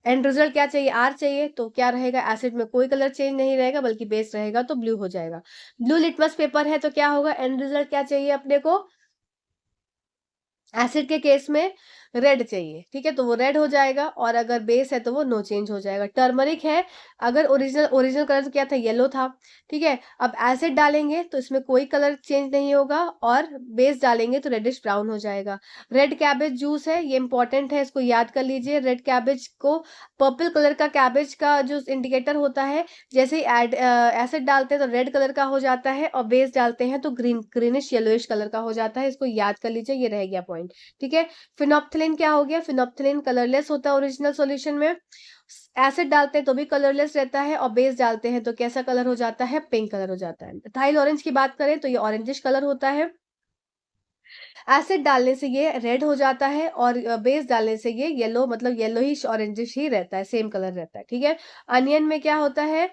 एंड रिजल्ट क्या चाहिए, आर चाहिए, तो क्या रहेगा, एसिड में कोई कलर चेंज नहीं रहेगा बल्कि बेस रहेगा तो ब्लू हो जाएगा। ब्लू लिटमस पेपर है तो क्या होगा, एंड रिजल्ट क्या चाहिए अपने को, एसिड के केस में रेड चाहिए। ठीक है, तो वो रेड हो जाएगा, और अगर बेस है तो वो नो चेंज हो जाएगा। टर्मरिक है, अगर ओरिजिनल ओरिजिनल कलर क्या था, येलो था। ठीक है, अब एसिड डालेंगे तो इसमें कोई कलर चेंज नहीं होगा, और बेस डालेंगे तो रेडिश ब्राउन हो जाएगा। रेड कैबेज जूस है, ये इंपॉर्टेंट है, इसको याद कर लीजिए। रेड कैबेज को, पर्पल कलर का कैबेज का जो इंडिकेटर होता है, जैसे ही एसिड डालते हैं तो रेड कलर का हो जाता है, और बेस डालते हैं तो ग्रीनिश येलोइश कलर का हो जाता है। इसको याद कर लीजिए, ये रह गया पॉइंट। ठीक है, फिनोप्थलीन क्या हो गया, फिनोप्थलीन कलरलेस होता है ओरिजिनल सॉल्यूशन में, एसिड डालते हैं तो भी कलरलेस रहता है, और बेस डालते हैं तो कैसा कलर हो जाता है, पिंक कलर हो जाता है। इथाइल ऑरेंज की बात करें तो ये ऑरेंजिश कलर होता है। एसिड डालने से ये रेड हो जाता है, और बेस डालने से ये येलो, मतलब येलोइश ऑरेंजिश ही रहता है, सेम कलर रहता है, ठीक है। अनियन में क्या होता है,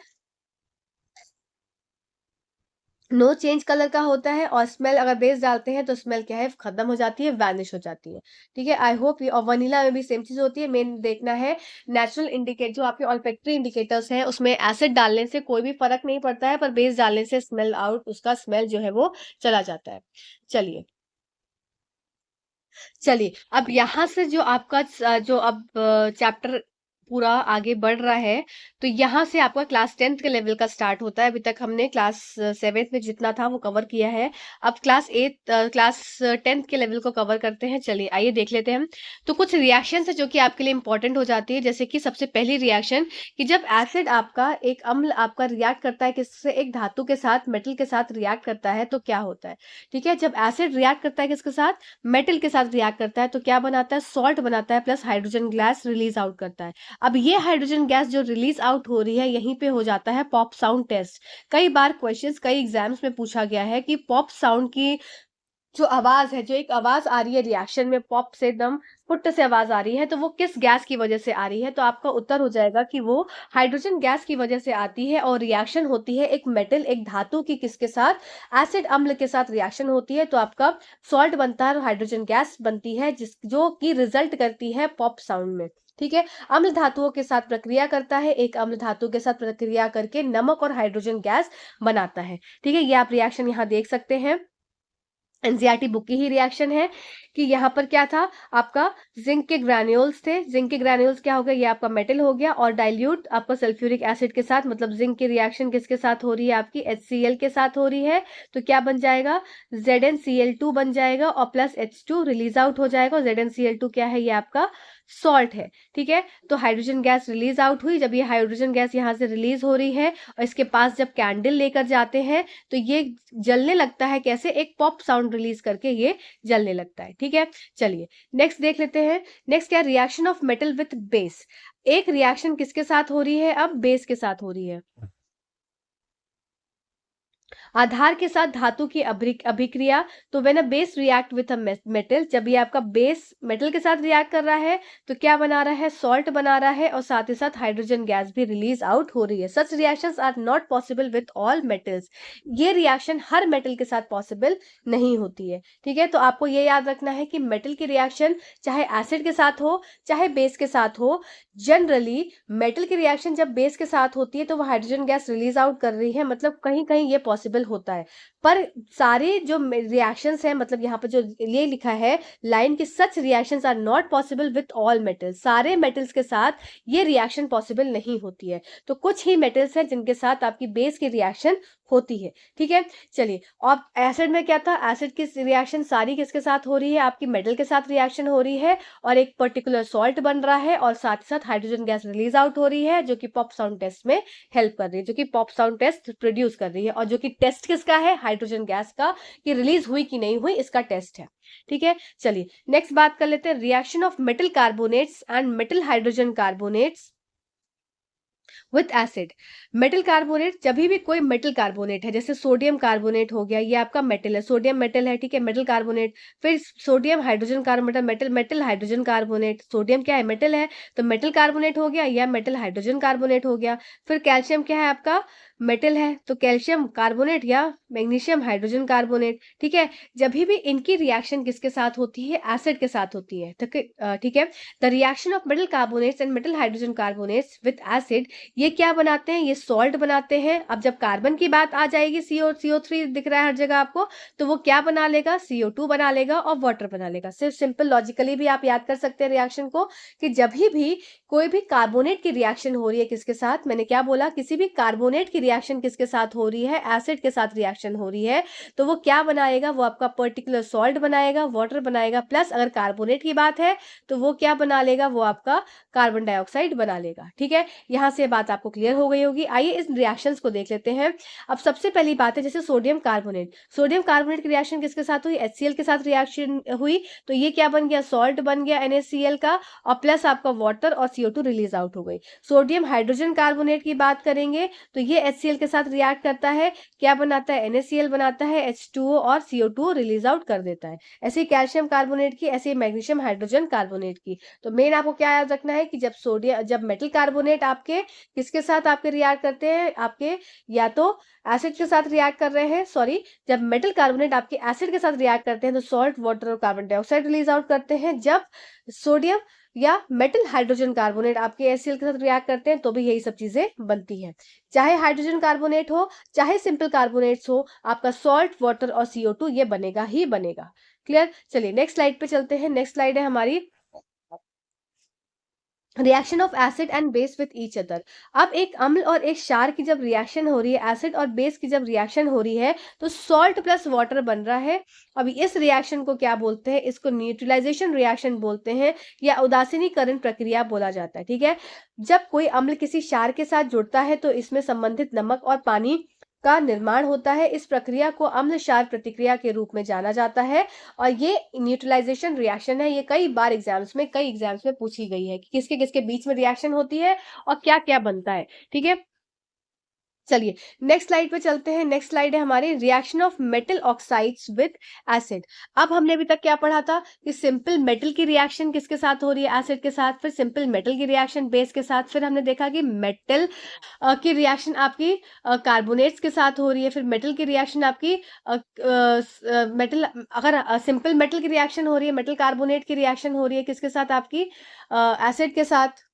नो चेंज कलर का होता है, और स्मेल अगर बेस डालते हैं तो स्मेल क्या है, खत्म हो जाती है, वैनिश हो जाती है, ठीक है। आई होप ये, और वनीला में भी सेम चीज होती है। मेन देखना है नेचुरल इंडिकेट, जो आपके ऑल्फैक्टरी इंडिकेटर्स हैं उसमें एसिड डालने से कोई भी फर्क नहीं पड़ता है, पर बेस डालने से स्मेल आउट, उसका स्मेल जो है वो चला जाता है। चलिए, चलिए अब यहाँ से जो आपका जो अब चैप्टर पूरा आगे बढ़ रहा है, तो यहाँ से आपका क्लास 10th के लेवल का स्टार्ट होता है। अभी तक हमने क्लास 7th में जितना था वो कवर किया है। अब क्लास 10th के लेवल को कवर करते हैं। चलिए आइए देख लेते हैं। तो कुछ रिएक्शन है जो कि आपके लिए इंपॉर्टेंट हो जाती है, जैसे कि सबसे पहली रिएक्शन, कि जब एसिड आपका, एक अम्ल आपका रिएक्ट करता है किससे, एक धातु के साथ, मेटल के साथ रिएक्ट करता है, तो क्या होता है, ठीक है। जब एसिड रिएक्ट करता है किसके साथ, मेटल के साथ रिएक्ट करता है, तो क्या बनाता है, सॉल्ट बनाता है, plus hydrogen gas release out करता है। अब ये हाइड्रोजन गैस जो रिलीज आउट हो रही है, यहीं पे हो जाता है पॉप साउंड टेस्ट। कई बार क्वेश्चंस कई एग्जाम्स में पूछा गया है कि पॉप साउंड की जो आवाज है, जो एक आवाज आ रही है रिएक्शन में, पॉप से एकदम फुट से आवाज आ रही है, तो वो किस गैस की वजह से आ रही है, तो आपका उत्तर हो जाएगा कि वो हाइड्रोजन गैस की वजह से आती है। और रिएक्शन होती है एक मेटल, एक धातु की किसके साथ, एसिड अम्ल के साथ रिएक्शन होती है, तो आपका सॉल्ट बनता है और हाइड्रोजन गैस बनती है, जिस जो कि रिजल्ट करती है पॉप साउंड में, ठीक है। अम्ल धातुओं के साथ प्रक्रिया करता है, एक अम्ल धातु के साथ प्रक्रिया करके नमक और हाइड्रोजन गैस बनाता है, ठीक है। ये आप रिएक्शन यहाँ देख सकते हैं। एनसीईआरटी बुक की ही रिएक्शन है कि यहाँ पर क्या था, आपका जिंक के ग्रैन्यूल्स थे। जिंक के ग्रैन्यूल्स क्या हो गया, ये आपका मेटल हो गया, और डाइल्यूट आपका सल्फ्यूरिक एसिड के साथ, मतलब जिंक की रिएक्शन किसके साथ हो रही है, आपकी HCl के साथ हो रही है, तो क्या बन जाएगा, ZnCl2 बन जाएगा, और प्लस H2 रिलीज आउट हो जाएगा। ZnCl2 क्या है, ये आपका सॉल्ट है, ठीक है। तो हाइड्रोजन गैस रिलीज आउट हुई। जब ये हाइड्रोजन गैस यहाँ से रिलीज हो रही है, और इसके पास जब कैंडल लेकर जाते हैं, तो ये जलने लगता है, कैसे, एक पॉप साउंड रिलीज करके ये जलने लगता है, ठीक है। चलिए नेक्स्ट देख लेते हैं। नेक्स्ट क्या, reaction of metal with base. एक रिएक्शन किसके साथ हो रही है, अब बेस के साथ हो रही है। आधार के साथ धातु की अभिक्रिया, तो when a base react with a metal, जब ये आपका बेस मेटल के साथ रिएक्ट कर रहा है, तो क्या बना रहा है, सॉल्ट बना रहा है, और साथ ही साथ हाइड्रोजन गैस भी रिलीज आउट हो रही है। Such reactions are not possible with all metals. ये रिएक्शन हर मेटल के साथ पॉसिबल नहीं होती है, ठीक है। तो आपको ये याद रखना है कि मेटल की रिएक्शन चाहे एसिड के साथ हो, चाहे बेस के साथ हो, जनरली मेटल की रिएक्शन जब बेस के साथ होती है तो वो हाइड्रोजन गैस रिलीज आउट कर रही है, मतलब कहीं कहीं ये पॉसिबल होता है। पर सारे जो रिएक्शंस हैं, मतलब यहाँ पर जो ये लिखा है लाइन की, such reactions are not possible with all metals. सारे मेटल्स के साथ ये रिएक्शन पॉसिबल नहीं होती है। तो कुछ ही मेटल्स हैं जिनके साथ आपकी बेस की रिएक्शन होती है, ठीक है। चलिए, और एसिड में क्या था, एसिड की रिएक्शन सारी किसके साथ हो रही है, आपकी मेटल के साथ रिएक्शन हो रही है, और एक पर्टिकुलर सॉल्ट बन रहा है, और साथ ही साथ हाइड्रोजन गैस रिलीज आउट हो रही है, जो कि पॉप साउंड टेस्ट में हेल्प कर रही है, जो कि पॉप साउंड टेस्ट प्रोड्यूस कर रही है, और जो कि टेस्ट किसका है, हाइड्रोजन गैस का, कि रिलीज हुई कि नहीं हुई, इसका टेस्ट है, ठीक है। चलिए नेक्स्ट बात कर लेते हैं, reaction of metal carbonates and metal hydrogen carbonates with acid. Metal carbonate, जब भी कोई मेटल कार्बोनेट है, जैसे सोडियम कार्बोनेट हो गया, ये आपका मेटल है, सोडियम मेटल है, ठीक है, मेटल कार्बोनेट। फिर sodium hydrogen carbonate, metal metal hydrogen carbonate, sodium क्या है, मेटल है, तो मेटल कार्बोनेट हो गया, या मेटल हाइड्रोजन कार्बोनेट हो गया। फिर कैल्शियम क्या है, आपका मेटल है, तो कैल्शियम कार्बोनेट या मैग्नीशियम हाइड्रोजन कार्बोनेट, ठीक है। जब भी इनकी रिएक्शन किसके साथ होती है, एसिड के साथ होती है, ठीक है। The reaction of metal carbonates and metal hydrogen carbonates with acid, ये क्या बनाते हैं, ये सॉल्ट बनाते हैं। अब जब कार्बन की बात आ जाएगी, CO3 दिख रहा है हर जगह आपको, तो वो क्या बना लेगा, CO2 बना लेगा और वाटर बना लेगा। सिर्फ सिंपल लॉजिकली भी आप याद कर सकते हैं रिएक्शन को, कि जब भी कोई भी कार्बोनेट की रिएक्शन हो रही है किसके साथ, मैंने क्या बोला, किसी भी कार्बोनेट की रिएक्शन किसके साथ हो रही है, एसिड के साथ रिएक्शन हो रही है, तो वो क्या बनाएगा, वो आपका पर्टिकुलर सॉल्ट बनाएगा, वाटर बनाएगा, प्लस अगर कार्बोनेट की बात है तो वो क्या बना लेगा, वो आपका कार्बन डाइऑक्साइड बना लेगा। ठीक है, यहाँ से बात आपको क्लियर हो गई होगी। आइए इस रिएक्शंस को देख लेते हैं। अब सबसे पहली बात है, जैसे सोडियम कार्बोनेट की रिएक्शन किसके साथ हुई, HCl के साथ रिएक्शन हुई, तो ये क्या बन गया, सॉल्ट बन गया NaCl का, और प्लस आपका वाटर और CO2 रिलीज आउट हो गई। सोडियम हाइड्रोजन कार्बोनेट की बात करेंगे तो ये HCl के साथ रिएक्ट करता है, क्या बनाता है, NaCl बनाता है, H2O और CO2 रिलीज आउट कर देता है। ऐसे कैल्शियम कार्बोनेट की, ऐसे मैग्नीशियम हाइड्रोजन कार्बोनेट की। तो मेन आपको क्या याद रखना है कि जब मेटल कार्बोनेट आपके किसके साथ आपके रिएक्ट करते हैं, आपके या तो एसिड के साथ रिएक्ट कर रहे हैं, सॉरी, जब मेटल कार्बोनेट आपके एसिड के साथ रिएक्ट करते हैं तो सॉल्ट, वाटर और कार्बन डाइऑक्साइड रिलीज आउट करते हैं। जब सोडियम या मेटल हाइड्रोजन कार्बोनेट आपके HCl के साथ रिएक्ट करते हैं तो भी यही सब चीजें बनती हैं। चाहे हाइड्रोजन कार्बोनेट हो, चाहे सिंपल कार्बोनेट्स हो, आपका सॉल्ट, वाटर और CO2 ये बनेगा ही बनेगा। क्लियर? चलिए नेक्स्ट स्लाइड पे चलते हैं। नेक्स्ट स्लाइड है हमारी reaction of acid and base with each other. अब एक अम्ल और एक क्षार की जब रिएक्शन हो रही है, एसिड और बेस की जब रिएक्शन हो रही है, तो सॉल्ट प्लस वाटर बन रहा है। अभी इस रिएक्शन को क्या बोलते हैं, इसको न्यूट्रलाइजेशन रिएक्शन बोलते हैं या उदासीनीकरण प्रक्रिया बोला जाता है। ठीक है, जब कोई अम्ल किसी क्षार के साथ जुड़ता है तो इसमें संबंधित नमक और पानी का निर्माण होता है। इस प्रक्रिया को अम्ल क्षार प्रतिक्रिया के रूप में जाना जाता है और ये न्यूट्रलाइजेशन रिएक्शन है। ये कई बार कई एग्जाम्स में पूछी गई है कि किसके किसके बीच में रिएक्शन होती है और क्या क्या बनता है। ठीक है, चलिए नेक्स्ट स्लाइड पे चलते हैं। नेक्स्ट स्लाइड है हमारी reaction of metal oxides with acid. अब हमने अभी तक क्या पढ़ा था कि सिंपल मेटल की रिएक्शन किसके साथ हो रही है, एसिड के साथ, फिर सिंपल मेटल की रिएक्शन बेस के साथ, फिर हमने देखा कि मेटल की रिएक्शन आपकी कार्बोनेट्स के साथ हो रही है, फिर मेटल की रिएक्शन आपकी मेटल, अगर सिंपल मेटल की रिएक्शन हो रही है, मेटल कार्बोनेट की रिएक्शन हो रही है किसके साथ, आपकी एसिड के साथ,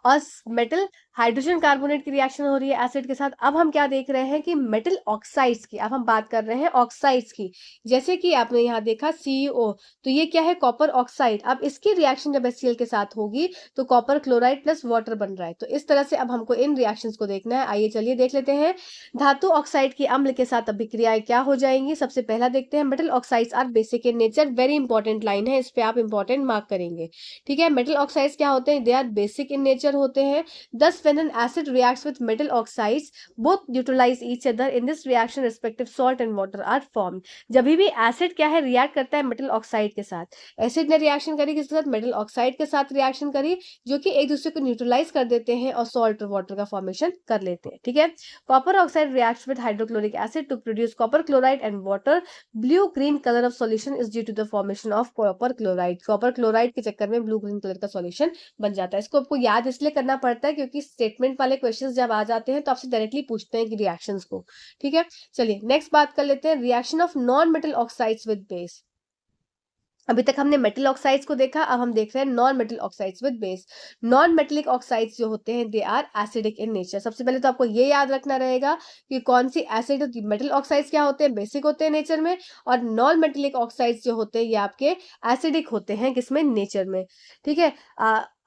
और मेटल हाइड्रोजन कार्बोनेट की रिएक्शन हो रही है एसिड के साथ। अब हम क्या देख रहे हैं कि मेटल ऑक्साइड्स की, अब हम बात कर रहे हैं ऑक्साइड्स की। जैसे कि आपने यहाँ देखा CO, तो ये क्या है, कॉपर ऑक्साइड। अब इसकी रिएक्शन जब HCl के साथ होगी तो कॉपर क्लोराइड प्लस वाटर बन रहा है। तो इस तरह से अब हमको इन रिएक्शंस को देखना है। आइए चलिए देख लेते हैं। धातु ऑक्साइड की अम्ल के साथ अभिक्रियाएं क्या हो जाएंगी। सबसे पहला देखते हैं, metal oxides are basic in nature. Very important line है, इस पे आप इंपॉर्टेंट मार्क करेंगे। ठीक है, मेटल ऑक्साइड्स क्या होते हैं, they are basic in nature होते हैं। Thus, when an acid reacts with metal oxides, both neutralize each other. In this reaction, respective salt and water are formed. जब भी एसिड क्या है, रिएक्ट करता है मेटल ऑक्साइड के साथ। एसिड ने रिएक्शन करी किसके साथ, मेटल ऑक्साइड के साथ रिएक्शन करी, जो कि एक दूसरे को न्यूट्रलाइज कर देते हैं और सॉल्ट और वाटर का फॉर्मेशन कर लेते हैं। ठीक है, copper oxide reacts with hydrochloric acid to produce copper chloride and water. Blue green colour of solution is due to the formation of copper chloride. Copper chloride के चक्कर में ब्लू ग्रीन कलर का solution बन जाता है। इसको आपको याद इसलिए करना पड़ता है क्योंकि स्टेटमेंट वाले क्वेश्चंस जब आ जाते हैं तो आपसे डायरेक्टली पूछते हैं कि रिएक्शंस को। ठीक है, चलिए नेक्स्ट बात कर लेते हैं, reaction of non metal oxides with base. अभी तक हमने मेटल ऑक्साइड्स को देखा, अब हम देख रहे हैं non metal oxides with base. Non metallic oxides जो होते हैं, they are acidic in nature. सबसे पहले तो आपको ये याद रखना रहेगा कि कौन सी एसिड होती है। मेटल ऑक्साइड्स क्या होते हैं, बेसिक होते हैं नेचर में, और नॉन मेटेलिक ऑक्साइड्स जो होते हैं ये आपके एसिडिक होते हैं, किसमें, नेचर में। ठीक है,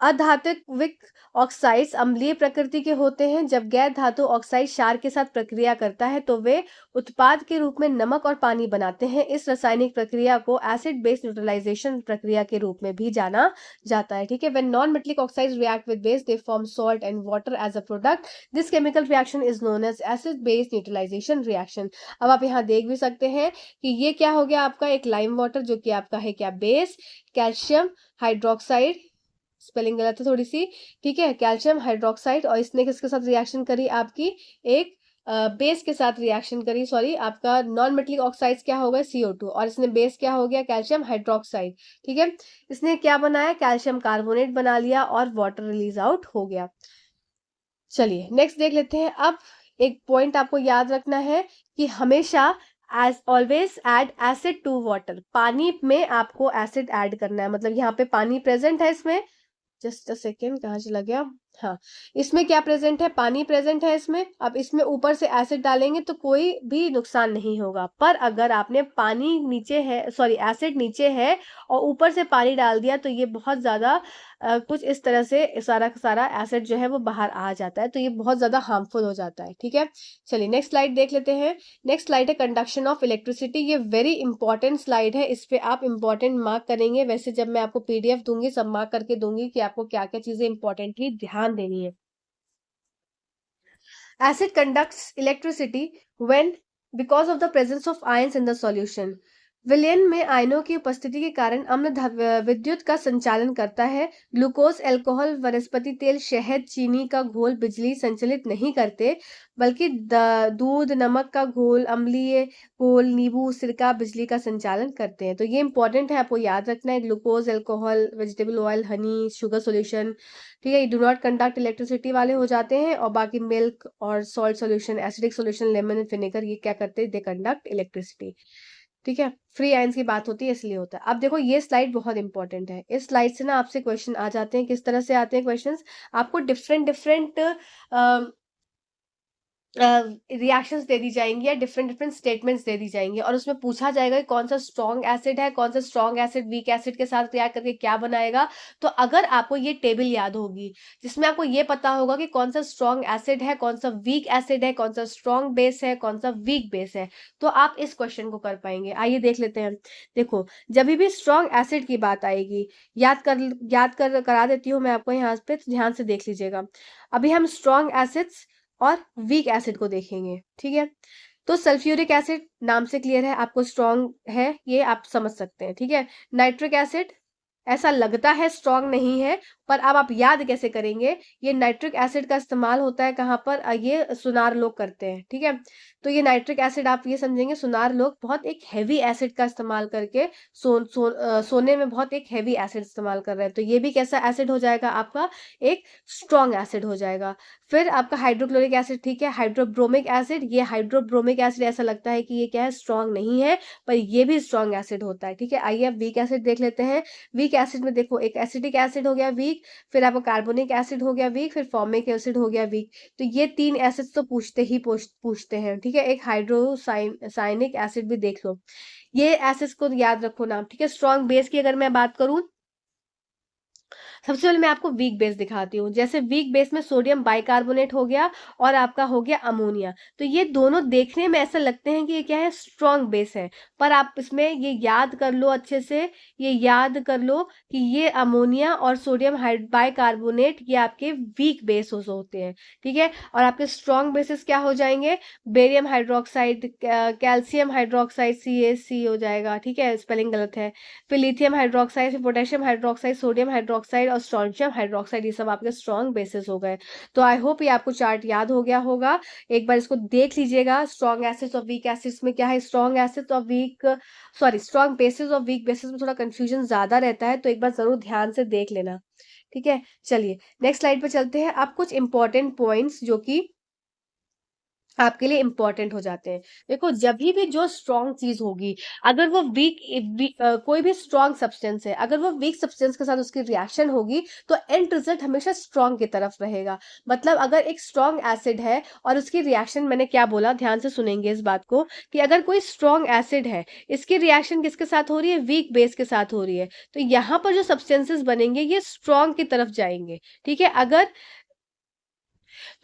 अधात्विक ऑक्साइड्स अम्लीय प्रकृति के होते हैं। जब गैर धातु ऑक्साइड क्षार के साथ प्रक्रिया करता है तो वे उत्पाद के रूप में नमक और पानी बनाते हैं। इस रासायनिक प्रक्रिया को एसिड बेस न्यूट्रलाइजेशन प्रक्रिया के रूप में भी जाना जाता है। ठीक है, when non metallic oxides react with base they form salt and water as a product. This chemical reaction is known as acid base neutralisation reaction. अब आप यहाँ देख भी सकते हैं कि ये क्या हो गया आपका, एक लाइम वाटर जो कि आपका है क्या, बेस, कैल्शियम हाइड्रोक्साइड, स्पेलिंग गलत है थोड़ी सी। ठीक है, कैल्शियम हाइड्रोक्साइड, और इसने किसके साथ रिएक्शन करी, आपकी एक बेस के साथ रिएक्शन करी, सॉरी, आपका नॉन मेटेलिक ऑक्साइड्स क्या हो गए, CO2, और इसने बेस क्या हो गया, कैल्शियम हाइड्रोक्साइड। ठीक है, इसने क्या बनाया, कैल्शियम कार्बोनेट बना लिया और वाटर रिलीज आउट हो गया। चलिए नेक्स्ट देख लेते हैं। अब एक पॉइंट आपको याद रखना है कि हमेशा as always add acid to water. पानी में आपको एसिड ऐड करना है, मतलब यहाँ पे पानी प्रेजेंट है इसमें, जस्ट अ सेकेंड, कहाँ चला गया, हाँ, इसमें क्या प्रेजेंट है, पानी प्रेजेंट है इसमें। अब इसमें ऊपर से एसिड डालेंगे तो कोई भी नुकसान नहीं होगा, पर अगर आपने पानी नीचे है, सॉरी एसिड नीचे है और ऊपर से पानी डाल दिया तो ये बहुत ज्यादा कुछ इस तरह से सारा का सारा एसिड जो है वो बाहर आ जाता है, तो ये बहुत ज्यादा हार्मफुल हो जाता है। ठीक है, चलिए नेक्स्ट स्लाइड देख लेते हैं। नेक्स्ट स्लाइड है कंडक्शन ऑफ इलेक्ट्रिसिटी। ये वेरी इंपॉर्टेंट स्लाइड है, इस पे आप इंपॉर्टेंट मार्क करेंगे। वैसे जब मैं आपको पीडीएफ दूंगी सब मार्क करके दूंगी कि आपको क्या क्या चीजें इंपॉर्टेंटली ध्यान देनी है। Acid conducts electricity when because of the presence of ions in the solution. विलयन में आयनों की उपस्थिति के कारण अम्ल विद्युत का संचालन करता है। ग्लूकोज, अल्कोहल, वनस्पति तेल, शहद, चीनी का घोल बिजली संचालित नहीं करते, बल्कि दूध, नमक का घोल, अम्लीय घोल, नींबू, सिरका बिजली का संचालन करते हैं। तो ये इंपॉर्टेंट है, आपको याद रखना है। Glucose, alcohol, vegetable oil, Honey, sugar solution, ठीक है, ये डू नॉट कंडक्ट इलेक्ट्रिसिटी वाले हो जाते हैं। और बाकी मिल्क और salt solution, acidic solution, lemon, vinegar, ये क्या करते हैं, दे कंडक्ट इलेक्ट्रिसिटी। ठीक है, फ्री आयंस की बात होती है इसलिए होता है। अब देखो ये स्लाइड बहुत इंपॉर्टेंट है, इस स्लाइड से ना आपसे क्वेश्चन आ जाते हैं। किस तरह से आते हैं क्वेश्चंस, आपको डिफरेंट डिफरेंट रिएक्शंस दे दी जाएंगी या डिफरेंट डिफरेंट स्टेटमेंट्स दे दी जाएंगी, और उसमें पूछा जाएगा कि कौन सा स्ट्रॉन्ग एसिड है, कौन सा स्ट्रॉन्ग एसिड वीक एसिड के साथ रिएक्ट करके क्या बनाएगा। तो अगर आपको ये टेबल याद होगी जिसमें आपको ये पता होगा कि कौन सा स्ट्रॉन्ग एसिड है, कौन सा वीक एसिड है, कौन सा स्ट्रॉन्ग बेस है, कौन सा वीक बेस है, तो आप इस क्वेश्चन को कर पाएंगे। आइए देख लेते हैं। देखो, जब भी स्ट्रॉन्ग एसिड की बात आएगी, याद कर करा देती हूँ मैं आपको यहाँ पे, तो ध्यान से देख लीजिएगा। अभी हम स्ट्रॉन्ग एसिड्स और वीक एसिड को देखेंगे। ठीक है, तो सल्फ्यूरिक एसिड नाम से क्लियर है आपको स्ट्रॉन्ग है, ये आप समझ सकते हैं। ठीक है, नाइट्रिक एसिड ऐसा लगता है स्ट्रॉन्ग नहीं है, पर अब आप याद कैसे करेंगे, ये नाइट्रिक एसिड का इस्तेमाल होता है कहाँ पर, ये सुनार लोग करते हैं। ठीक है, तो ये नाइट्रिक एसिड आप ये समझेंगे, सुनार लोग बहुत एक हैवी एसिड का इस्तेमाल करके सोने में बहुत एक हैवी एसिड इस्तेमाल कर रहे हैं, तो ये भी कैसा एसिड हो जाएगा, आपका एक स्ट्रॉन्ग एसिड हो जाएगा। फिर आपका हाइड्रोक्लोरिक एसिड, ठीक है, हाइड्रोब्रोमिक एसिड, ये हाइड्रोब्रोमिक एसिड ऐसा लगता है कि ये क्या है, स्ट्रॉन्ग नहीं है, पर ये भी स्ट्रॉन्ग एसिड होता है। ठीक है, आइए अब वीक एसिड देख लेते हैं। वीक एसिड में देखो, एक एसिटिक एसिड हो गया वीक, फिर आपका कार्बोनिक एसिड हो गया वीक, फिर फॉर्मिक एसिड हो गया वीक। तो ये तीन एसिड्स तो पूछते हैं। ठीक है, एक हाइड्रोसाइनिक एसिड भी देख लो। ये एसिड्स को याद रखो नाम। ठीक है, स्ट्रॉन्ग बेस की अगर मैं बात करूं, सबसे पहले मैं आपको वीक बेस दिखाती हूँ। जैसे वीक बेस में सोडियम बाइकार्बोनेट हो गया और आपका हो गया अमोनिया, तो ये दोनों देखने में ऐसा लगते हैं कि ये क्या है, स्ट्रॉन्ग बेस है, पर आप इसमें ये याद कर लो अच्छे से, ये याद कर लो कि ये अमोनिया और सोडियम बाइकार्बोनेट ये आपके वीक बेस होते हैं। ठीक है, और आपके स्ट्रॉन्ग बेसिस क्या हो जाएंगे, barium hydroxide, calcium hydroxide, CaC हो जाएगा। ठीक है, स्पेलिंग गलत है। फिर लिथियम हाइड्रोक्साइड, फिर पोटेशियम हाइड्रोक्साइड, सोडियम हाइड्रोक्साइड और स्ट्रोंशियम हाइड्रोक्साइड, ये सब आपके स्ट्रॉन्ग बेसिस हो गए। तो आई होप ये आपको चार्ट याद हो गया होगा, एक बार इसको देख लीजिएगा। स्ट्रॉन्ग एसिड्स और वीक एसिड्स में क्या है, स्ट्रॉन्ग एसिड्स और स्ट्रॉन्ग बेसिस और वीक बेसिस में थोड़ा कंफ्यूजन ज्यादा रहता है, तो एक बार जरूर ध्यान से देख लेना। ठीक है, चलिए नेक्स्ट स्लाइड पे चलते हैं। अब कुछ इंपॉर्टेंट पॉइंट्स जो कि आपके लिए इंपॉर्टेंट हो जाते हैं। देखो, जब भी जो स्ट्रॉन्ग चीज होगी, अगर वो कोई भी स्ट्रॉन्ग सब्सटेंस है, अगर वो वीक सब्सटेंस के साथ उसकी रिएक्शन होगी, तो एंड रिजल्ट हमेशा स्ट्रॉन्ग की तरफ रहेगा। मतलब अगर एक स्ट्रॉन्ग एसिड है और उसकी रिएक्शन, मैंने क्या बोला, ध्यान से सुनेंगे इस बात को, कि अगर कोई स्ट्रॉन्ग एसिड है, इसकी रिएक्शन किसके साथ हो रही है, वीक बेस के साथ हो रही है, तो यहाँ पर जो सब्सटेंसेस बनेंगे ये स्ट्रॉन्ग की तरफ जाएंगे। ठीक है, अगर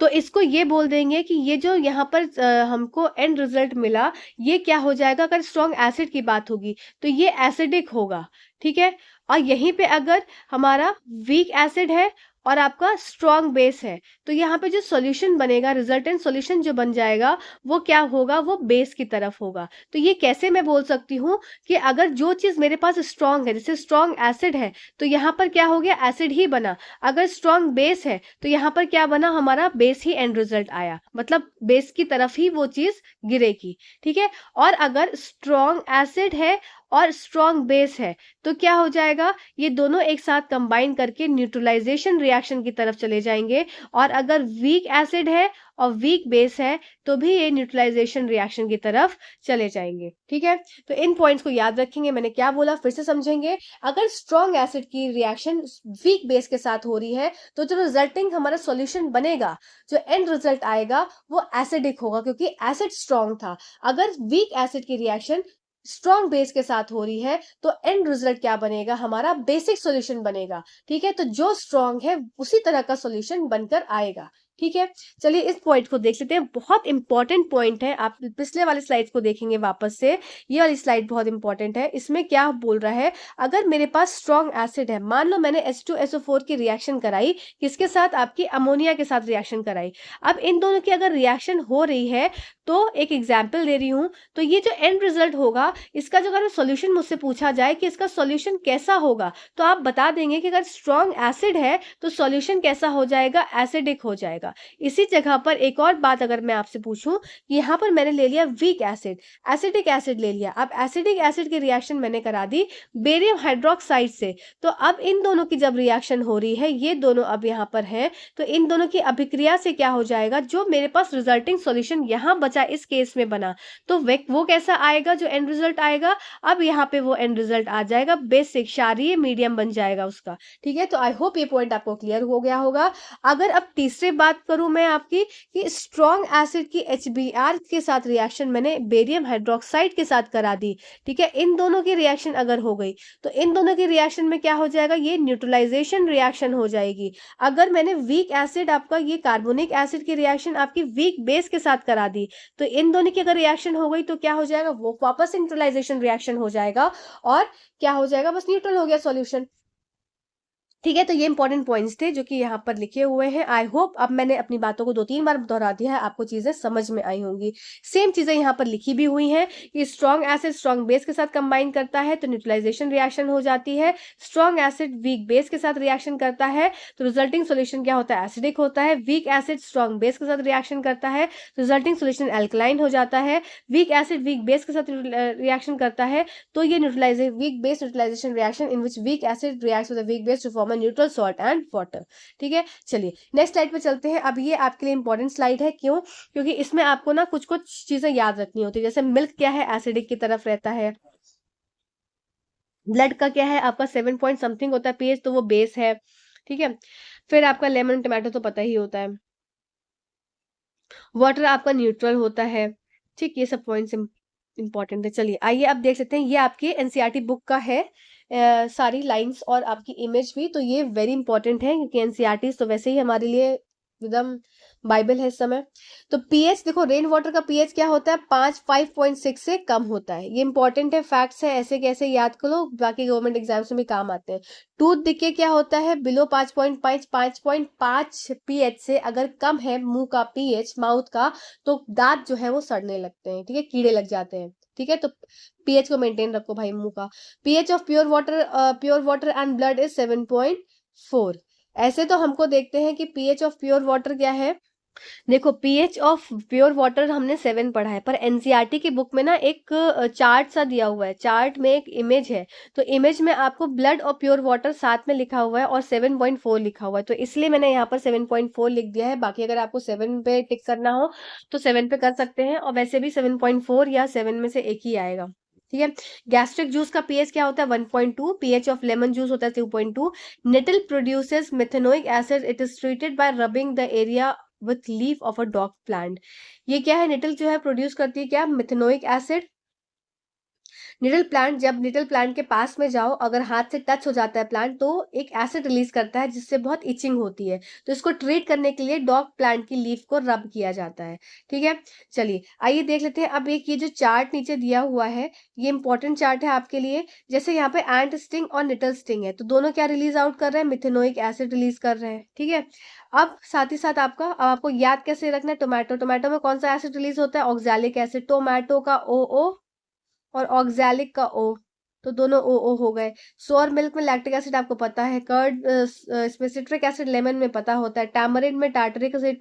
तो इसको ये बोल देंगे कि ये जो यहाँ पर हमको एंड रिजल्ट मिला, ये क्या हो जाएगा, अगर स्ट्रॉन्ग एसिड की बात होगी तो ये एसिडिक होगा। ठीक है, और यहीं पे अगर हमारा वीक एसिड है और आपका स्ट्रॉन्ग बेस है, तो यहाँ पे जो सॉल्यूशन बनेगा, रिजल्टेंट सॉल्यूशन जो बन जाएगा, वो क्या होगा, वो बेस की तरफ होगा। तो ये कैसे मैं बोल सकती हूँ कि अगर जो चीज मेरे पास स्ट्रॉन्ग है, जैसे स्ट्रॉन्ग एसिड है, तो यहाँ पर क्या हो गया, एसिड ही बना। अगर स्ट्रॉन्ग बेस है तो यहाँ पर क्या बना, हमारा बेस ही एंड रिजल्ट आया, मतलब बेस की तरफ ही वो चीज गिरेगी। ठीक है, और अगर स्ट्रॉन्ग एसिड है और स्ट्रॉन्ग बेस है, तो क्या हो जाएगा, ये दोनों एक साथ कंबाइन करके न्यूट्रलाइजेशन रिएक्शन की तरफ चले जाएंगे। और अगर वीक एसिड है और वीक बेस है तो भी ये न्यूट्रलाइजेशन रिएक्शन की तरफ चले जाएंगे। ठीक है, तो इन पॉइंट्स को याद रखेंगे। मैंने क्या बोला फिर से समझेंगे। अगर स्ट्रॉन्ग एसिड की रिएक्शन वीक बेस के साथ हो रही है तो जो रिजल्टिंग हमारा सॉल्यूशन बनेगा, जो एंड रिजल्ट आएगा वो एसिडिक होगा, क्योंकि एसिड स्ट्रॉन्ग था। अगर वीक एसिड की रिएक्शन स्ट्रॉन्ग बेस के साथ हो रही है तो एंड रिजल्ट क्या बनेगा, हमारा बेसिक सॉल्यूशन बनेगा। ठीक है, तो जो स्ट्रॉन्ग है उसी तरह का सॉल्यूशन बनकर आएगा। ठीक है, चलिए इस पॉइंट को देख लेते हैं, बहुत इंपॉर्टेंट पॉइंट है। आप पिछले वाले स्लाइड को देखेंगे वापस से, ये वाली स्लाइड बहुत इंपॉर्टेंट है। इसमें क्या बोल रहा है, अगर मेरे पास स्ट्रॉन्ग एसिड है, मान लो मैंने H2SO4 की रिएक्शन कराई, किसके साथ, आपकी अमोनिया के साथ रिएक्शन कराई। अब इन दोनों की अगर रिएक्शन हो रही है, तो एक एग्जाम्पल दे रही हूं, तो ये जो एंड रिजल्ट होगा इसका, जो अगर सॉल्यूशन मुझसे पूछा जाए कि इसका सॉल्यूशन कैसा होगा, तो आप बता देंगे कि अगर स्ट्रॉन्ग एसिड है तो सॉल्यूशन कैसा हो जाएगा, एसिडिक हो जाएगा। इसी जगह पर एक और बात अगर मैं आपसे पूछूं कि यहाँ पर मैंने ले लिया वीक एसिड, एसिडिक एसिड ले लिया। अब एसिडिक एसिड की रिएक्शन मैंने करा दी बेरियम हाइड्रोक्साइड से, तो अब इन दोनों की जब रिएक्शन हो रही है, ये दोनों अब यहाँ पर है, तो इन दोनों की अभिक्रिया से क्या हो जाएगा, जो मेरे पास रिजल्टिंग सॉल्यूशन यहाँ बचा इस केस में बना, तो वो कैसा आएगा, जो एंड रिजल्ट आएगा, अब यहाँ पे वो एंड रिजल्ट आ जाएगा बेसिक, क्षारीय मीडियम बन जाएगा उसका। ठीक है, तो आई होप ये पॉइंट आपको क्लियर हो गया होगा। अगर अब तीसरी बात करूं मैं आपकी, कि स्ट्रॉन्ग एसिड की HBr के साथ रिएक्शन मैंने बेरियम हाइड्रोक्साइड के साथ करा दी। ठीक है, इन दोनों की रिएक्शन अगर हो गई तो इन दोनों की रिएक्शन में क्या हो जाएगा, ये न्यूट्रलाइजेशन रिएक्शन हो जाएगी। अगर मैंने वीक एसिड, आपका ये कार्बोनिक एसिड की रिएक्शन आपकी वीक बेस के साथ करा दी, तो इन दोनों की अगर रिएक्शन हो गई तो क्या हो जाएगा, वो वापस न्यूट्रलाइजेशन रिएक्शन हो जाएगा और क्या हो जाएगा, बस न्यूट्रल हो गया सॉल्यूशन। ठीक है, तो ये इंपॉर्टेंट पॉइंट्स थे जो कि यहाँ पर लिखे हुए हैं। आई होप अब मैंने अपनी बातों को 2-3 बार दोहरा दिया है, आपको चीजें समझ में आई होंगी। सेम चीजें यहाँ पर लिखी भी हुई हैं कि स्ट्रॉन्ग एसिड स्ट्रॉन्ग बेस के साथ कंबाइन करता है तो न्यूट्रलाइजेशन रिएक्शन हो जाती है। स्ट्रॉन्ग एसिड वीक बेस के साथ रिएक्शन करता है तो रिजल्टिंग सोल्यूशन क्या होता है, एसिडिक होता है। वीक एसिड स्ट्रॉन्ग बेस के साथ रिएक्शन करता है, रिजल्टिंग सोल्यूशन एल्कलाइन हो जाता है। वीक एसिड वीक बेस के साथ रिएक्शन करता है तो ये weak base neutralisation reaction in which weak acid reacts with weak base to form neutral salt and water. ठीक है, चलिए नेक्स्ट स्लाइड पे चलते हैं। अब ये आपके लिए इंपॉर्टेंट स्लाइड है, क्यों, क्योंकि इसमें आपको ना कुछ कुछ चीजें याद रखनी होती है। जैसे मिल्क क्या है, एसिडिक की तरफ रहता है। ब्लड का क्या है, आपका 7 पॉइंट समथिंग होता है पीएच, तो वो बेस है। ठीक है, फिर आपका लेमन टमाटो तो पता ही होता है। वाटर आपका न्यूट्रल होता है। ठीक, ये सब पॉइंट्स इंपॉर्टेंट है। चलिए आइए अब देख सकते हैं, ये आपके एनसीईआरटी बुक का है, सारी लाइंस और आपकी इमेज भी, तो ये वेरी इंपॉर्टेंट है क्योंकि एनसीईआरटी तो वैसे ही हमारे लिए एकदम बाइबल है इस समय। तो पीएच देखो, रेन वाटर का पीएच क्या होता है, 5.6 से कम होता है। ये इंपॉर्टेंट है, फैक्ट्स है, ऐसे कैसे याद करो, बाकी गवर्नमेंट एग्जाम्स में भी काम आते हैं। टूथ डिके क्या होता है, बिलो 5.5 पीएच से अगर कम है मुंह का पीएच, माउथ का, तो दांत जो है वो सड़ने लगते हैं। ठीक है, कीड़े लग जाते हैं। ठीक है, तो पीएच को मेंटेन रखो भाई मुंह का। PH of pure water and blood is 7.4। ऐसे तो हमको देखते हैं कि पीएच ऑफ प्योर वाटर क्या है। देखो, पीएच ऑफ प्योर वाटर हमने 7 पढ़ा है, पर एनसीईआरटी की बुक में ना एक चार्ट सा दिया हुआ है। चार्ट में एक इमेज है, तो इमेज में आपको ब्लड और प्योर वाटर साथ में लिखा हुआ है और 7.4 लिखा हुआ है, तो इसलिए मैंने यहाँ पर 7.4 लिख दिया है। बाकी अगर आपको 7 पे टिक करना हो तो 7 पे कर सकते हैं, और वैसे भी 7.4 या 7 में से एक ही आएगा। ठीक है, गैस्ट्रिक जूस का पीएच क्या होता है, 1.2। पीएच ऑफ लेमन जूस होता है 2.2। Nettle produces methanoic acid, it is treated by rubbing the area with leaf of a dock plant. ये क्या है, निटल जो है प्रोड्यूस करती है क्या, मिथेनोइक एसिड। जब निटल प्लांट के पास में जाओ, अगर हाथ से टच हो जाता है प्लांट, तो एक एसिड रिलीज करता है जिससे बहुत इचिंग होती है, तो इसको ट्रीट करने के लिए डॉग प्लांट की लीफ को रब किया जाता है। ठीक है, चलिए आइए देख लेते हैं। अब एक ये जो चार्ट नीचे दिया हुआ है, ये इंपॉर्टेंट चार्ट है आपके लिए। जैसे यहाँ पे एंट स्टिंग और निटल स्टिंग है, तो दोनों क्या रिलीज आउट कर रहे हैं, मिथेनोइक एसिड रिलीज कर रहे हैं। ठीक है, अब साथ ही साथ आपको याद कैसे रखना है, टोमेटो में कौन सा एसिड रिलीज होता है, ऑक्सैलिक एसिड। टोमेटो का ओ और ऑक्सैलिक का ओ। तो दोनों ओ ओ हो गए। सोर मिल्क में लैक्टिक एसिड आपको पता है, कर्ड इसमें सिट्रिक एसिड लेमन में पता होता है, टैमरिन में टार्टरिक एसिड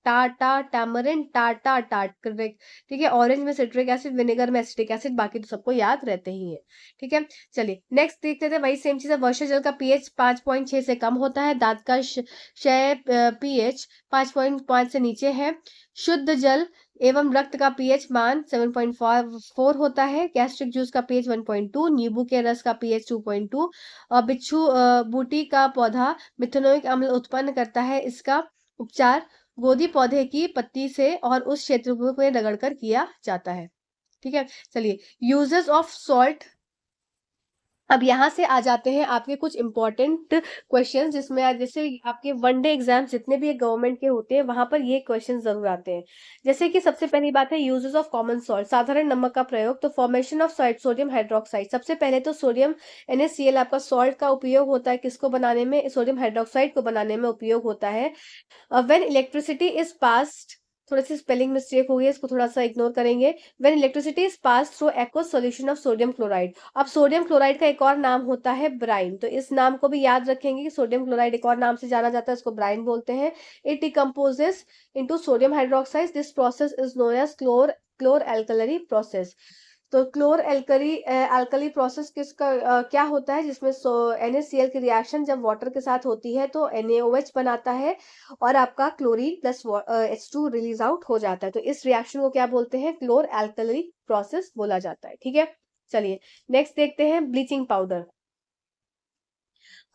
टाटा टैमरिन टाटा टार्टरिक, ठीक है। ऑरेंज में सिट्रिक एसिड, विनेगर में एसिटिक एसिड, बाकी तो सबको याद रहते ही है, ठीक है। चलिए नेक्स्ट देखते थे, वही सेम चीज है। वर्षा जल का पीएच 5.6 से कम होता है, दांत का क्षय पीएच 5.5 से नीचे है, शुद्ध जल एवं रक्त का पीएच मान 7.4 होता है, गैस्ट्रिक जूस का पीएच 1.2, नींबू के रस का पीएच 2.2, और बिच्छू बूटी का पौधा मिथेनोइक अम्ल उत्पन्न करता है। इसका उपचार गोदी पौधे की पत्ती से और उस क्षेत्र को रगड़कर किया जाता है, ठीक है। चलिए यूजेस ऑफ सॉल्ट, अब यहाँ से आ जाते हैं आपके कुछ इंपॉर्टेंट क्वेश्चन, जिसमें आज जैसे आपके वनडे एग्जाम जितने भी गवर्नमेंट के होते हैं वहां पर ये क्वेश्चन जरूर आते हैं। जैसे कि सबसे पहली बात है यूजेस ऑफ कॉमन सॉल्ट, साधारण नमक का प्रयोग। तो फॉर्मेशन ऑफ सोडियम हाइड्रोक्साइड, सबसे पहले तो सोडियम NaCl आपका सॉल्ट का उपयोग होता है किसको बनाने में, सोडियम हाइड्रोक्साइड को बनाने में उपयोग होता है। व्हेन इलेक्ट्रिसिटी इज पास्ड, थोड़ी सी स्पेलिंग मिस्टेक हो गई, इसको थोड़ा सा इग्नोर करेंगे। When electricity is pass through aqueous solution of sodium chloride, अब सोडियम क्लोराइड का एक और नाम होता है ब्राइन, तो इस नाम को भी याद रखेंगे कि सोडियम क्लोराइड एक और नाम से जाना जाता है, इसको ब्राइन बोलते हैं। It decomposes into sodium hydroxide, this process is known as chlor alkali process. तो क्लोर एल्कली एल्कली प्रोसेस किसका क्या होता है, जिसमें NaCl की रिएक्शन जब वाटर के साथ होती है तो NaOH बनाता है और आपका chlorine plus H2 release out हो जाता है, तो इस रिएक्शन को क्या बोलते हैं, क्लोर एल्कली प्रोसेस बोला जाता है, ठीक है। चलिए नेक्स्ट देखते हैं ब्लीचिंग पाउडर।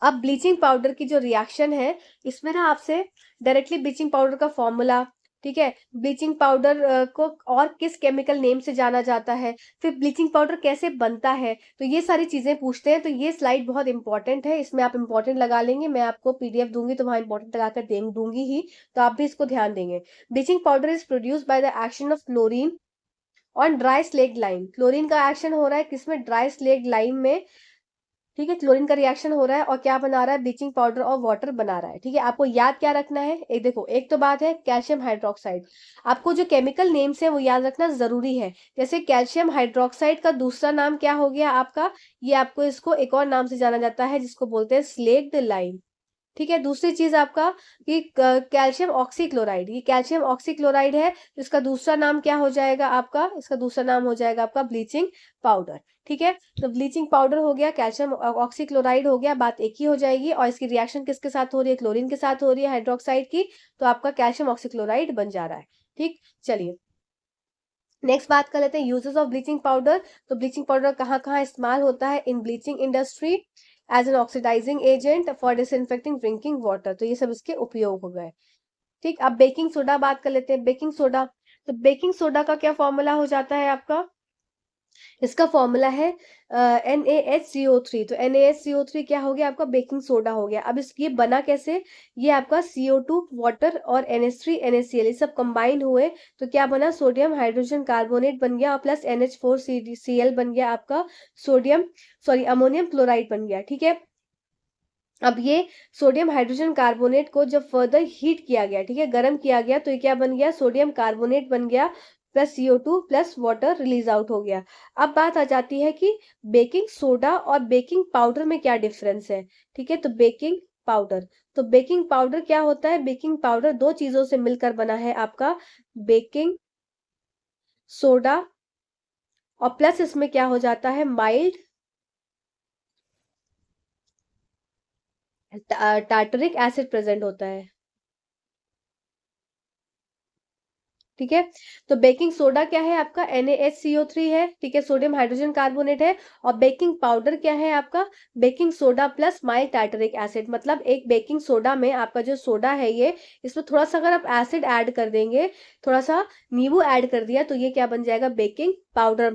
अब ब्लीचिंग पाउडर की जो रिएक्शन है, इसमें ना आपसे डायरेक्टली ब्लीचिंग पाउडर का फॉर्मूला, ठीक है, ब्लीचिंग पाउडर को और किस केमिकल नेम से जाना जाता है, फिर ब्लीचिंग पाउडर कैसे बनता है, तो ये सारी चीजें पूछते हैं। तो ये स्लाइड बहुत इंपॉर्टेंट है, इसमें आप इंपॉर्टेंट लगा लेंगे, मैं आपको PDF दूंगी तो वहां इंपॉर्टेंट लगाकर दूंगी ही, तो आप भी इसको ध्यान देंगे। Bleaching powder is produce by the action of chlorine on dry slaked lime, chlorine का एक्शन हो रहा है किसमें, ड्राई स्लेग लाइम में, ठीक है। क्लोरीन का रिएक्शन हो रहा है और क्या बना रहा है, ब्लीचिंग पाउडर और वाटर बना रहा है, ठीक है। आपको याद क्या रखना है, एक देखो, एक तो बात है कैल्शियम हाइड्रोक्साइड, आपको जो केमिकल नेम्स है वो याद रखना जरूरी है। जैसे कैल्शियम हाइड्रोक्साइड का दूसरा नाम क्या हो गया आपका, ये आपको इसको एक और नाम से जाना जाता है जिसको बोलते हैं स्लेग्ड लाइम, ठीक है। दूसरी चीज आपका कि कैल्शियम ऑक्सीक्लोराइड, ये कैल्शियम ऑक्सीक्लोराइड है, तो इसका दूसरा नाम क्या हो जाएगा आपका, इसका दूसरा नाम हो जाएगा आपका ब्लीचिंग पाउडर, ठीक है। तो ब्लीचिंग पाउडर हो गया, कैल्शियम ऑक्सीक्लोराइड हो गया, बात एक ही हो जाएगी, और इसकी रिएक्शन किसके साथ हो रही है, क्लोरीन के साथ हो रही है हाइड्रोक्साइड की, तो आपका कैल्शियम ऑक्सीक्लोराइड बन जा रहा है, ठीक। चलिए नेक्स्ट बात कर लेते हैं यूजेस ऑफ ब्लीचिंग पाउडर। तो ब्लीचिंग पाउडर कहाँ कहाँ इस्तेमाल होता है, in bleaching industry, as an oxidising agent, for disinfecting drinking water, तो ये सब इसके उपयोग हो गए, ठीक। अब बेकिंग सोडा बात कर लेते हैं, बेकिंग सोडा, तो बेकिंग सोडा का क्या फॉर्मूला हो जाता है आपका, इसका फॉर्मूला है NaHCO3, तो NaHCO3 क्या हो गया आपका, बेकिंग सोडा हो गया। अब ये बना कैसे, ये आपका CO2 वाटर और NH3 NaCl ये सब कंबाइन हुए तो क्या बना, सोडियम हाइड्रोजन कार्बोनेट बन गया और प्लस NH4Cl बन गया आपका अमोनियम क्लोराइड बन गया, ठीक है। अब ये सोडियम हाइड्रोजन कार्बोनेट को जब फर्दर हीट किया गया, ठीक है, गर्म किया गया, तो ये क्या बन गया, सोडियम कार्बोनेट बन गया plus CO2 plus water release out हो गया। अब बात आ जाती है कि बेकिंग सोडा और बेकिंग पाउडर में क्या डिफरेंस है, ठीक है। तो बेकिंग पाउडर, तो बेकिंग पाउडर क्या होता है, बेकिंग पाउडर दो चीजों से मिलकर बना है आपका, बेकिंग सोडा और प्लस इसमें क्या हो जाता है, माइल्ड टार्टरिक एसिड प्रेजेंट होता है, ठीक है। तो बेकिंग सोडा क्या है आपका, NaHCO3 है, ठीक है, सोडियम हाइड्रोजन कार्बोनेट है, और बेकिंग पाउडर क्या है आपका, baking soda plus mild tartaric acid, मतलब एक बेकिंग सोडा में आपका जो सोडा है ये, इसमें थोड़ा सा अगर आप एसिड ऐड कर देंगे, थोड़ा सा नींबू ऐड कर दिया, तो ये क्या बन जाएगा, बेकिंग पाउडर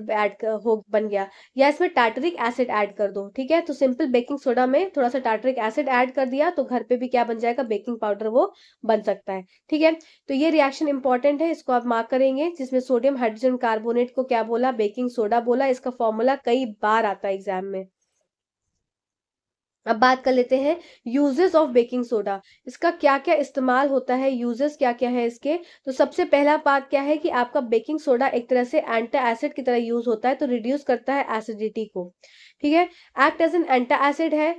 बन गया, या इसमें टार्टरिक एसिड ऐड कर दो, ठीक है। तो सिंपल बेकिंग सोडा में थोड़ा सा टार्टरिक एसिड ऐड कर दिया तो घर पे भी क्या बन जाएगा, बेकिंग पाउडर वो बन सकता है, ठीक है। तो ये रिएक्शन इंपॉर्टेंट है, इसको आप मार्क करेंगे, जिसमें सोडियम हाइड्रोजन कार्बोनेट को क्या बोला, बेकिंग सोडा बोला, इसका फॉर्मूला कई बार आता है एग्जाम में। अब बात कर लेते हैं यूजेस ऑफ बेकिंग सोडा। इसका क्या क्या इस्तेमाल होता है, यूजेस क्या क्या है इसके। तो सबसे पहला बात क्या है कि आपका बेकिंग सोडा एक तरह से एंटी एसिड की तरह यूज होता है, तो रिड्यूस करता है एसिडिटी को, ठीक है। Act as an anti acid है।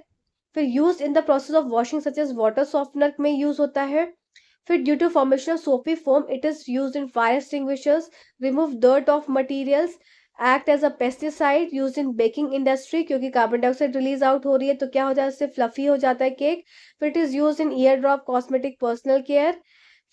फिर use in the process of washing such as water softener में यूज होता है। फिर due to formation of soapy foam it is use in fire extinguishers, remove dirt of materials, act as a pesticide use in baking industry, क्योंकि carbon dioxide release out हो रही है तो क्या हो जाता है, इससे फ्लफी हो जाता है केक। फिर it is use in ear drop cosmetic personal care.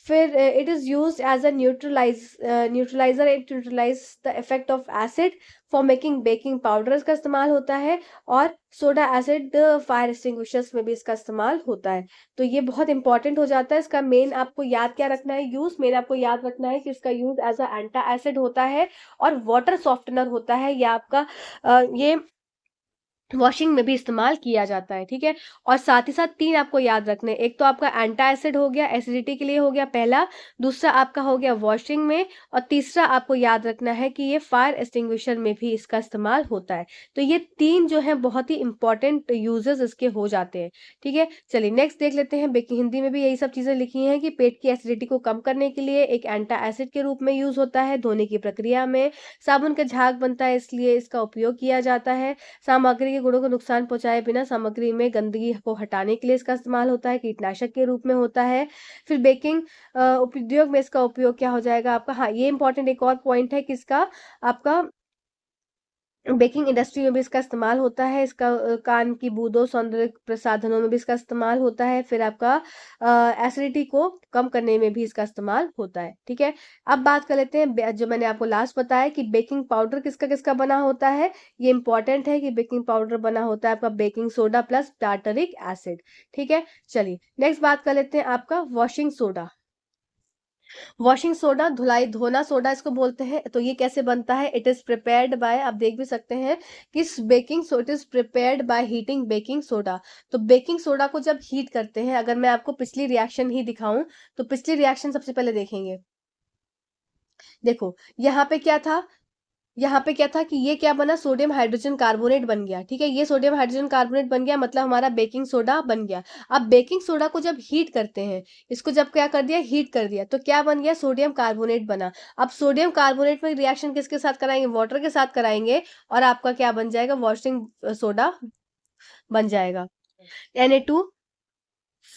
फिर it is use as a neutraliser, it neutralise the effect of acid for making baking powder का इस्तेमाल होता है। और सोडा एसिड फायर एक्सटिंग्विशर्स में भी इसका इस्तेमाल होता है। तो ये बहुत इंपॉर्टेंट हो जाता है। इसका मेन आपको याद क्या रखना है, यूज मेन आपको याद रखना है कि इसका use as a anti acid होता है और वाटर सॉफ्टनर होता है। ये आपका ये वॉशिंग में भी इस्तेमाल किया जाता है, ठीक है। और साथ ही साथ तीन आपको याद रखने, एक तो आपका एंटी एसिड हो गया, एसिडिटी के लिए हो गया पहला, दूसरा आपका हो गया वॉशिंग में, और तीसरा आपको याद रखना है कि ये फायर एक्सटिंग्विशर में भी इसका इस्तेमाल होता है। तो ये तीन जो है बहुत ही इंपॉर्टेंट यूजेस इसके हो जाते हैं, ठीक है। चलिए नेक्स्ट देख लेते हैं। हिंदी में भी यही सब चीजें लिखी हैं कि पेट की एसिडिटी को कम करने के लिए एक एंटी एसिड के रूप में यूज होता है, धोने की प्रक्रिया में साबुन का झाग बनता है इसलिए इसका उपयोग किया जाता है, सामग्री के गुणों को नुकसान पहुंचाए बिना सामग्री में गंदगी को हटाने के लिए इसका इस्तेमाल होता है, कीटनाशक के रूप में होता है। फिर बेकिंग उद्योग में इसका उपयोग क्या हो जाएगा आपका, हाँ ये इंपॉर्टेंट एक और पॉइंट है कि इसका आपका बेकिंग इंडस्ट्री में भी इसका इस्तेमाल होता है। इसका कान की बूंदों सौंदर्य प्रसाधनों में भी इसका इस्तेमाल होता है। फिर आपका एसिडिटी को कम करने में भी इसका इस्तेमाल होता है, ठीक है। अब बात कर लेते हैं जो मैंने आपको लास्ट बताया कि बेकिंग पाउडर किसका किसका बना होता है। ये इंपॉर्टेंट है कि बेकिंग पाउडर बना होता है आपका baking soda plus tartaric acid, ठीक है। चलिए नेक्स्ट बात कर लेते हैं आपका वॉशिंग सोडा। वॉशिंग सोडा धुलाई धोना सोडा इसको बोलते हैं। तो ये कैसे बनता है, इट इज प्रिपेयर्ड बाय, आप देख भी सकते हैं कि baking soda is prepared by heating baking soda. तो बेकिंग सोडा को जब हीट करते हैं, अगर मैं आपको पिछली रिएक्शन ही दिखाऊं तो पिछली रिएक्शन सबसे पहले देखेंगे। देखो यहाँ पे क्या था कि ये क्या बना, सोडियम हाइड्रोजन कार्बोनेट बन गया, ठीक है। ये सोडियम हाइड्रोजन कार्बोनेट बन गया मतलब हमारा बेकिंग सोडा बन गया। अब बेकिंग सोडा को जब हीट करते हैं, इसको जब क्या कर दिया, हीट कर दिया, तो क्या बन गया, सोडियम कार्बोनेट बना। अब सोडियम कार्बोनेट में रिएक्शन किसके साथ कराएंगे, वाटर के साथ कराएंगे, और आपका क्या बन जाएगा, वॉशिंग सोडा बन जाएगा, Na2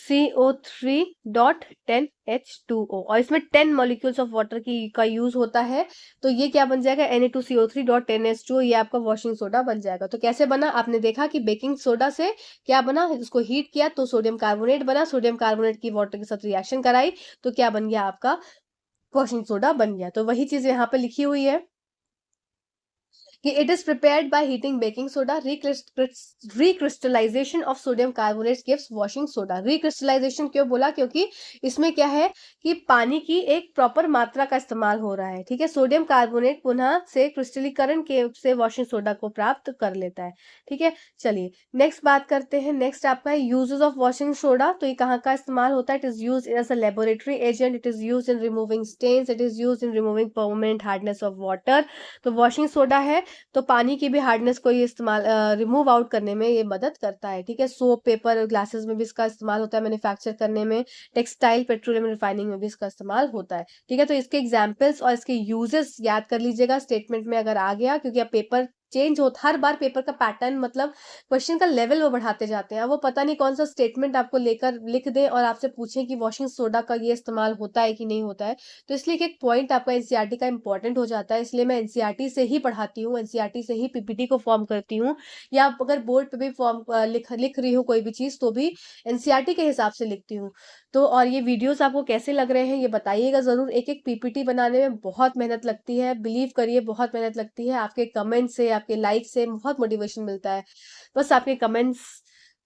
CO3.10H2O, और इसमें 10 मॉलिक्यूल्स ऑफ वाटर की का यूज होता है। तो ये क्या बन जाएगा, Na2CO3.10H2O, ये आपका वॉशिंग सोडा बन जाएगा। तो कैसे बना, आपने देखा कि बेकिंग सोडा से क्या बना, इसको हीट किया तो सोडियम कार्बोनेट बना, सोडियम कार्बोनेट की वाटर के साथ रिएक्शन कराई तो क्या बन गया, आपका वॉशिंग सोडा बन गया। तो वही चीज यहाँ पे लिखी हुई है कि it is prepared by heating baking soda, recrystallisation of sodium carbonate gives washing soda. Recrystallisation क्यों बोला, क्योंकि इसमें क्या है कि पानी की एक प्रॉपर मात्रा का इस्तेमाल हो रहा है, ठीक है। सोडियम कार्बोनेट पुनः से क्रिस्टलीकरण के से वॉशिंग सोडा को प्राप्त कर लेता है, ठीक है। चलिए नेक्स्ट बात करते हैं। नेक्स्ट आपका है यूजेस ऑफ वॉशिंग सोडा। तो ये कहाँ का इस्तेमाल होता है, it is use as a laboratory agent, it is use in removing stains, it is use in removing permanent hardness of water. तो वॉशिंग सोडा है तो पानी की भी हार्डनेस को ये इस्तेमाल रिमूव आउट करने में ये मदद करता है, ठीक है। सोप पेपर ग्लासेस में भी इसका इस्तेमाल होता है मैन्युफैक्चर करने में, टेक्सटाइल पेट्रोलियम रिफाइनिंग में भी इसका इस्तेमाल होता है, ठीक है। तो इसके एग्जाम्पल्स और इसके यूजेस याद कर लीजिएगा स्टेटमेंट में अगर आ गया, क्योंकि अब पेपर चेंज होता हर बार, पेपर का पैटर्न मतलब क्वेश्चन का लेवल वो बढ़ाते जाते हैं। वो पता नहीं कौन सा स्टेटमेंट आपको लेकर लिख दे और आपसे पूछे कि वॉशिंग सोडा का ये इस्तेमाल होता है कि नहीं होता है। तो इसलिए एक पॉइंट आपका एनसीईआरटी का इंपॉर्टेंट हो जाता है, इसलिए मैं एनसीईआरटी से ही पढ़ाती हूँ, एनसीईआरटी से ही पीपीटी को फॉर्म करती हूँ, या अगर बोर्ड पे भी फॉर्म लिख रही हूँ कोई भी चीज़ तो भी एनसीईआरटी के हिसाब से लिखती हूँ। तो और ये वीडियोस आपको कैसे लग रहे हैं ये बताइएगा ज़रूर। एक एक पीपीटी बनाने में बहुत मेहनत लगती है, बिलीव करिए बहुत मेहनत लगती है। आपके कमेंट से, आपके लाइक से बहुत मोटिवेशन मिलता है। बस आपके कमेंट्स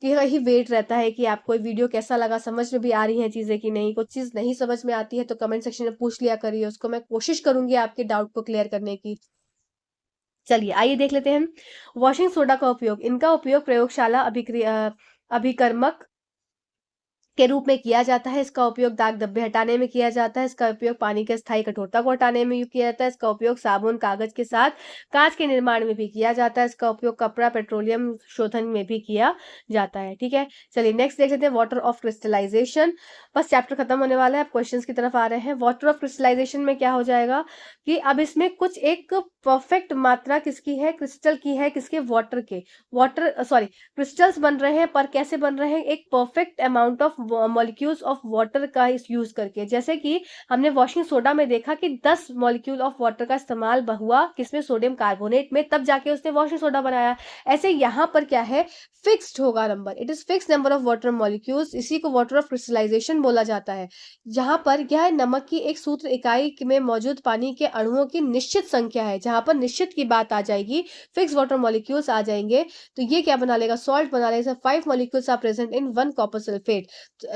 की ही वेट रहता है कि आपको ये वीडियो कैसा लगा, समझ में भी आ रही है चीज़ें कि नहीं। कुछ चीज़ नहीं समझ में आती है तो कमेंट सेक्शन में पूछ लिया करिए, उसको मैं कोशिश करूंगी आपके डाउट को क्लियर करने की। चलिए आइए देख लेते हैं वॉशिंग सोडा का उपयोग। इनका उपयोग प्रयोगशाला अभिक्रिया अभिकर्मक के रूप में किया जाता है। इसका उपयोग दाग धब्बे हटाने में किया जाता है। इसका उपयोग पानी के स्थायी कठोरता को हटाने में किया जाता है। इसका उपयोग साबुन कागज के साथ कांच के निर्माण में भी किया जाता है। इसका उपयोग कपड़ा पेट्रोलियम शोधन में भी किया जाता है। ठीक है, चलिए नेक्स्ट देख लेते हैं वाटर ऑफ क्रिस्टलाइजेशन। बस चैप्टर खत्म होने वाला है, अब क्वेश्चंस की तरफ आ रहे हैं। वाटर ऑफ क्रिस्टलाइजेशन में क्या हो जाएगा कि अब इसमें कुछ एक परफेक्ट मात्रा किसकी है, क्रिस्टल की है, किसके, वाटर के। वाटर सॉरी क्रिस्टल्स बन रहे हैं, पर कैसे बन रहे हैं, एक perfect amount of molecules of water का इस यूज करके। जैसे कि हमने वॉशिंग सोडा में देखा कि 10 मॉलिक्यूल ऑफ वाटर का इस्तेमाल हुआ किसमें, सोडियम कार्बोनेट में, तब जाके उसने वॉशिंग सोडा बनाया। ऐसे यहाँ पर क्या है, फिक्स्ड होगा number, it is fix number of water molecules, इसी को वाटर ऑफ क्रिस्टलाइजेशन बोला जाता है। जहां पर यह नमक की एक सूत्र इकाई में मौजूद पानी के अणुओं की निश्चित संख्या है। जहां पर निश्चित की बात आ जाएगी, फिक्स वाटर मॉलिक्यूल्स आ जाएंगे, तो ये क्या बना लेगा, सॉल्ट बना लेगा। 5 molecules are present in 1 copper sulphate,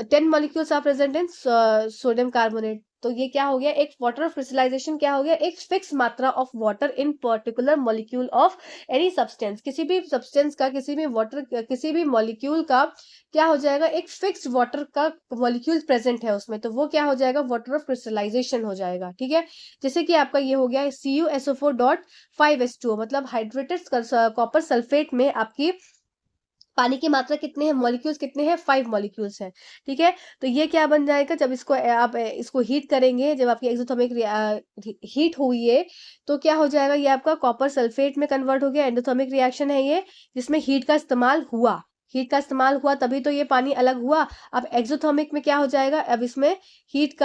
10 molecules are present in sodium carbonate. तो ये क्या हो गया, एक वाटर ऑफ क्रिस्टलाइजेशन क्या हो गया, एक फिक्स मात्रा of water in particular molecule of any substance. किसी भी सब्सटेंस का, किसी भी वाटर, किसी भी मॉलिक्यूल का क्या हो जाएगा, एक फिक्स्ड वाटर का मॉलिक्यूल प्रेजेंट है उसमें, तो वो क्या हो जाएगा, वाटर ऑफ क्रिस्टलाइजेशन हो जाएगा। ठीक है, जैसे कि आपका ये हो गया CuSO4.5H2O, मतलब हाइड्रेटेड कॉपर सल्फेट में आपकी पानी की मात्रा कितने हैं, मॉलिक्यूल्स कितने हैं, 5 मॉलिक्यूल्स हैं। ठीक है, तो ये क्या बन जाएगा, जब इसको आप इसको हीट करेंगे, जब आपकी एक्सोथर्मिक हीट हुई है, तो क्या हो जाएगा, ये आपका कॉपर सल्फेट में कन्वर्ट हो गया। एंडोथर्मिक रिएक्शन है ये, जिसमें हीट का इस्तेमाल हुआ, हीट का इस्तेमाल हुआ तभी तो ये पानी अलग हुआ। अब एक्सोथर्मिक में क्या हो जाएगा, अब इसमें हीट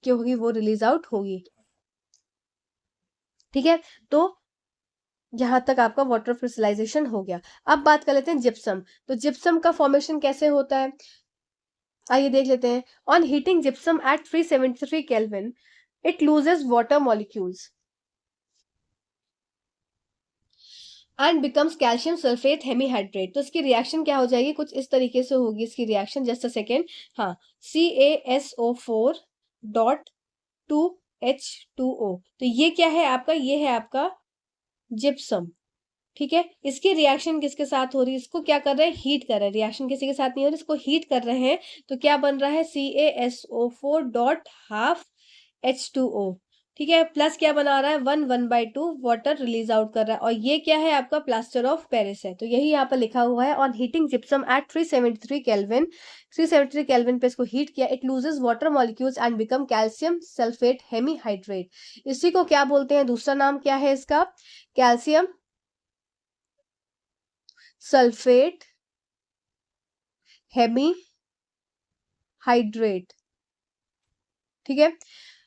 जो होगी वो रिलीज आउट होगी। ठीक है, तो यहाँ तक आपका वाटर क्रिस्टलाइजेशन हो गया। अब बात कर लेते हैं जिप्सम। तो जिप्सम का फॉर्मेशन कैसे होता है, आइए देख लेते हैं। On heating gypsum at 373 kelvin it loses water molecules and becomes calcium sulphate hemihydrate. तो इसकी रिएक्शन क्या हो जाएगी, कुछ इस तरीके से होगी इसकी रिएक्शन, जस्ट अ सेकेंड। हाँ, CaSO4.2H2O। तो ये क्या है आपका, ये है आपका जिप्सम। ठीक है, इसकी रिएक्शन किसके साथ हो रही है, इसको क्या कर रहे हैं, हीट कर रहे हैं। रिएक्शन किसी के साथ नहीं हो रही, इसको हीट कर रहे हैं, तो क्या बन रहा है, CaSO4.12H2O। ठीक है, प्लस क्या बना रहा है, 1/2 वाटर रिलीज आउट कर रहा है, और ये क्या है आपका प्लास्टर ऑफ पेरिस है। तो यही यहाँ पर लिखा हुआ है, on heating gypsum at 373 kelvin, 373 kelvin पे इसको हीट किया, it loses water molecules and become calcium sulphate hemihydrate. इसी को क्या बोलते हैं, दूसरा नाम क्या है इसका, कैल्शियम सल्फेट हेमी हाइड्रेट। ठीक है,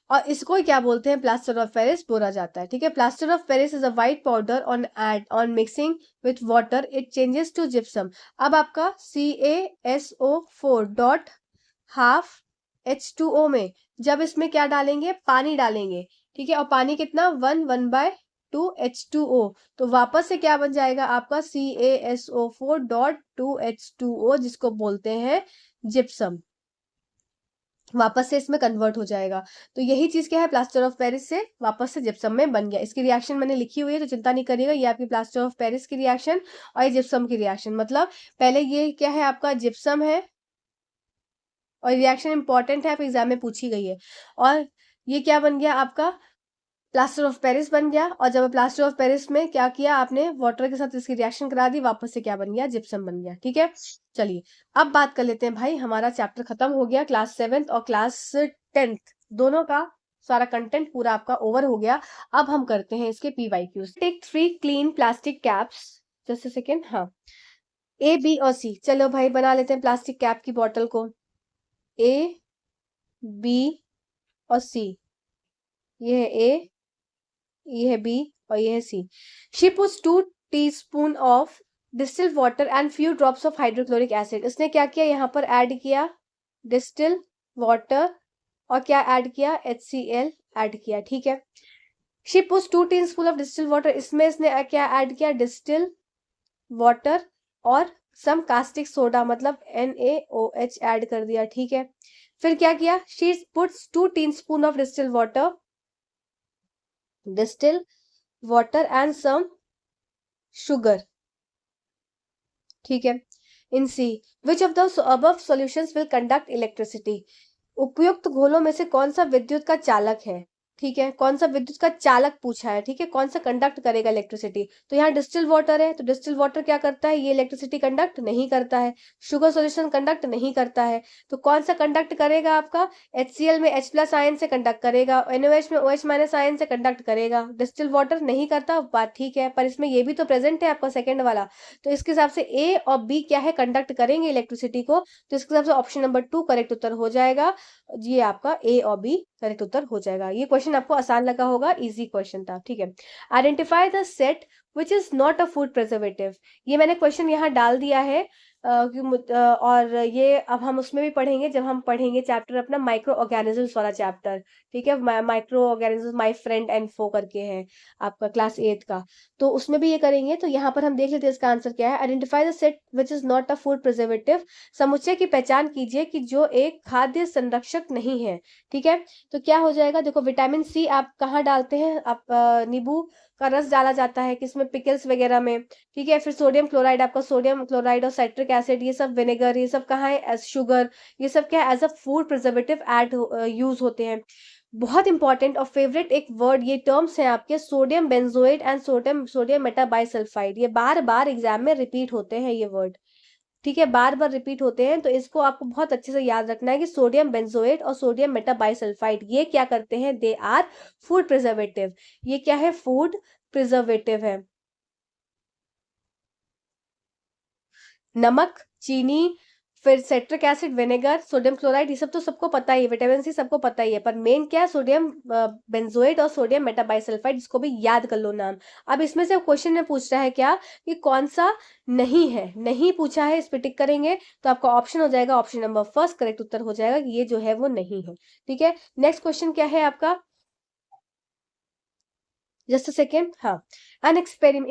और इसको ही क्या बोलते हैं, प्लास्टर ऑफ पेरिस बोला जाता है। ठीक है, plaster of Paris is a white powder on mixing with water it changes to gypsum. अब आपका CaSO4.12H2O में जब इसमें क्या डालेंगे, पानी डालेंगे। ठीक है, और पानी कितना, 1/2H2O, तो वापस से क्या बन जाएगा आपका CaSO4.2H2O, जिसको बोलते हैं जिप्सम, वापस से इसमें कन्वर्ट हो जाएगा। तो यही चीज क्या है, प्लास्टर ऑफ पेरिस से वापस से जिप्सम में बन गया। इसकी रिएक्शन मैंने लिखी हुई है, तो चिंता नहीं करिएगा, ये आपकी प्लास्टर ऑफ पेरिस की रिएक्शन और ये जिप्सम की रिएक्शन। मतलब पहले ये क्या है आपका जिप्सम है, और रिएक्शन इंपॉर्टेंट है, एग्जाम में पूछी गई है। और ये क्या बन गया आपका, प्लास्टर ऑफ पेरिस बन गया। और जब प्लास्टर ऑफ पेरिस में क्या किया आपने, वाटर के साथ इसकी रिएक्शन करा दी, वापस से क्या बन गया, जिप्सम बन गया। ठीक है, चलिए अब बात कर लेते हैं भाई, हमारा चैप्टर खत्म हो गया, क्लास 7th और क्लास 10th दोनों का सारा कंटेंट पूरा आपका ओवर हो गया। अब हम करते हैं इसके PYQs। Take 3 clean plastic caps, just a second. हाँ, A, B और C, चलो भाई बना लेते हैं प्लास्टिक कैप की बॉटल को। A, B और C, ये है A, ये है B और ये है C। She puts 2 teaspoon of distilled water and few drops of hydrochloric acid। इसने क्या किया, यहाँ पर ऐड किया डिस्टिल वाटर और क्या ऐड किया, HCl ऐड किया। ठीक है, She puts 2 teaspoon of distilled water, इसमें इसने क्या ऐड किया, डिस्टिल वाटर और सम कास्टिक सोडा, मतलब NaOH ऐड कर दिया। ठीक है, फिर क्या किया, She puts 2 teaspoon of distilled water and some sugar। ठीक है, in C, which of the above solutions will conduct electricity? उपयुक्त घोलों में से कौन सा विद्युत का चालक है? ठीक है, कौन सा विद्युत का चालक पूछा है, ठीक है, कौन सा कंडक्ट करेगा इलेक्ट्रिसिटी? तो यहाँ डिस्टिल वाटर है, तो डिस्टिल वाटर क्या करता है? ये इलेक्ट्रिसिटी कंडक्ट नहीं करता है। शुगर सॉल्यूशन कंडक्ट नहीं करता है, तो कौन सा कंडक्ट करेगा आपका? HCl में H प्लस आयन से कंडक्ट करेगा, NaOH में OH माइनस आयन से कंडक्ट करेगा। डिस्टिल वाटर नहीं करता, बात ठीक है, पर इसमें ये भी तो प्रेजेंट है आपका सेकेंड वाला, तो इसके हिसाब से ए और बी क्या है? कंडक्ट करेंगे इलेक्ट्रिसिटी को, तो इसके हिसाब से ऑप्शन नंबर 2 करेक्ट उत्तर हो जाएगा। ये आपका ए और बी करेक्ट उत्तर हो जाएगा। ये क्वेश्चन आपको आसान लगा होगा, इजी क्वेश्चन था, ठीक है। Identify the set which is not a food preservative. ये मैंने क्वेश्चन यहाँ डाल दिया है और ये अब हम उसमें भी पढ़ेंगे जब हम पढ़ेंगे चैप्टर अपना माइक्रो ऑर्गेनिजम्स वाला चैप्टर, ठीक है। Microorganisms my friend and फो करके है आपका क्लास 8 का, तो उसमें भी ये करेंगे। तो यहाँ पर हम देख लेते हैं इसका आंसर क्या है। Identify the set which is not a food preservative. समुच्चय की पहचान कीजिए कि जो एक खाद्य संरक्षक नहीं है, ठीक है। तो क्या हो जाएगा? देखो, विटामिन सी आप कहाँ डालते हैं? आप नींबू का रस डाला जाता है किसमें? पिकल्स वगैरह में, ठीक है। फिर सोडियम क्लोराइड, आपका सोडियम क्लोराइड और साइट्रिक एसिड, ये सब विनेगर, ये सब कहाँ है? एज शुगर, ये सब क्या है? As a food preservative use होते हैं। बहुत इंपॉर्टेंट और फेवरेट एक वर्ड, ये टर्म्स हैं आपके, sodium benzoate and sodium sodium metabisulphite. ये बार बार एग्जाम में रिपीट होते हैं ये वर्ड, ठीक है, बार बार रिपीट होते हैं, तो इसको आपको बहुत अच्छे से याद रखना है कि सोडियम बेंजोएट और सोडियम मेटाबाइसल्फाइड ये क्या करते हैं? They are food preservative. ये क्या है? फूड प्रिजर्वेटिव है। नमक, चीनी, फिर citric acid, vinegar, sodium chloride, ये सब तो सबको पता ही है, विटामिन सी सबको पता ही है, पर मेन क्या है? सोडियम बेंजोएट और सोडियम मेटाबाइसल्फाइड, इसको भी याद कर लो नाम। अब इसमें से क्वेश्चन में पूछ रहा है क्या कि कौन सा नहीं है? नहीं पूछा है, इस पे टिक करेंगे तो आपका ऑप्शन हो जाएगा ऑप्शन नंबर फर्स्ट, करेक्ट उत्तर हो जाएगा कि ये जो है वो नहीं है, ठीक है। नेक्स्ट क्वेश्चन क्या है आपका? Just a second. हाँ, in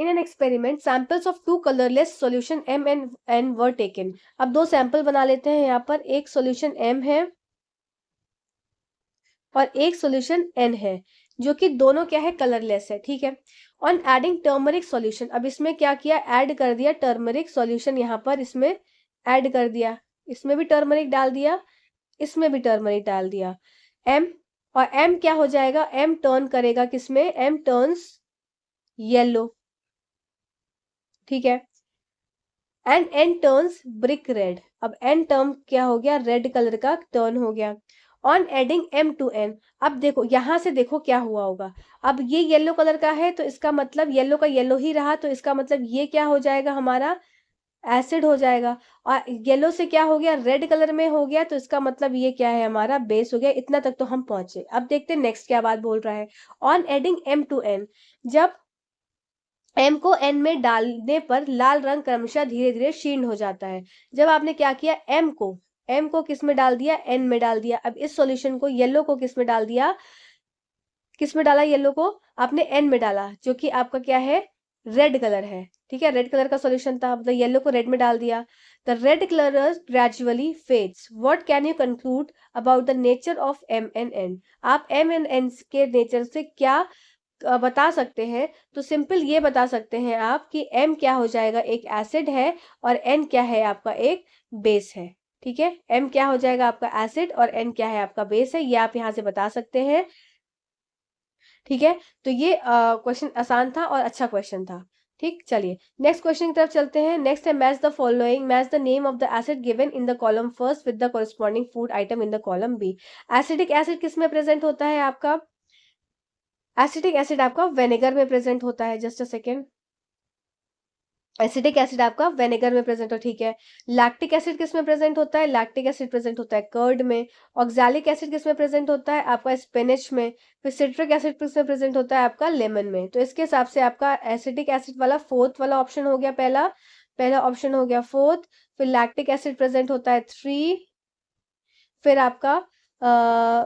an experiment, samples of two colorless solution M and N were taken. अब दो सैंपल बना लेते हैं यहाँ पर, एक सॉल्यूशन M है और एक सॉल्यूशन N है, जो कि दोनों क्या है? कलरलेस है, ठीक है। ऑन एडिंग टर्मरिक सॉल्यूशन, अब इसमें क्या किया? ऐड कर दिया टर्मरिक सॉल्यूशन, यहाँ पर इसमें ऐड कर दिया, इसमें भी टर्मरिक डाल दिया, इसमें भी टर्मरिक डाल दिया। M और M क्या हो जाएगा? M टर्न करेगा किसमें? M टर्न्स येलो, ठीक है। And N turns brick red, अब एन टर्म क्या हो गया? रेड कलर का टर्न हो गया। On adding M to N, अब देखो यहां से देखो क्या हुआ होगा। अब ये येलो कलर का है, तो इसका मतलब येलो का येलो ही रहा, तो इसका मतलब ये क्या हो जाएगा? हमारा एसिड हो जाएगा। और येलो से क्या हो गया? रेड कलर में हो गया, तो इसका मतलब ये क्या है? हमारा बेस हो गया। इतना तक तो हम पहुंचे। अब देखते हैं नेक्स्ट क्या बात बोल रहा है। On adding M to N, जब M को N में डालने पर लाल रंग क्रमशः धीरे धीरे क्षीण हो जाता है। जब आपने क्या किया? M को किस में डाल दिया? N में डाल दिया। अब इस सॉल्यूशन को, येलो को किस में डाल दिया? किस में डाला? येलो को आपने N में डाला, जो कि आपका क्या है? रेड कलर है, ठीक है। रेड कलर का सॉल्यूशन था, मतलब येलो को रेड में डाल दिया। The red colour gradually fades. What can you conclude about the nature of M and N? आप M and N के नेचर से क्या बता सकते हैं? तो सिंपल ये बता सकते हैं आप कि M क्या हो जाएगा? एक एसिड है, और N क्या है? आपका एक बेस है, ठीक है। M क्या हो जाएगा? आपका एसिड, और N क्या है? आपका बेस है। ये आप यहाँ से बता सकते हैं, ठीक है। तो ये क्वेश्चन आसान था और अच्छा क्वेश्चन था, ठीक। चलिए नेक्स्ट क्वेश्चन की तरफ चलते हैं। नेक्स्ट है match the following, match the name of the acid given in the column first with the corresponding food item in the column B. Acidic acid किस में प्रेजेंट होता है आपका? एसिटिक एसिड आपका वेनेगर में प्रेजेंट होता है। Just a second. Acetic acid आपका वेनेगर में प्रेजेंट हो, ठीक है। लैक्टिक एसिड किस में प्रेजेंट होता है? लैक्टिक एसिड प्रेजेंट होता है कर्ड में। ऑक्सैलिक एसिड किस में प्रेजेंट होता है? आपका स्पिनच में। फिर सिट्रिक एसिड किस में प्रेजेंट होता है? आपका लेमन में। तो इसके हिसाब से आपका एसिटिक एसिड वाला फोर्थ वाला ऑप्शन हो गया, पहला पहला ऑप्शन हो गया फोर्थ। फिर लैक्टिक एसिड प्रेजेंट होता है 3। फिर आपका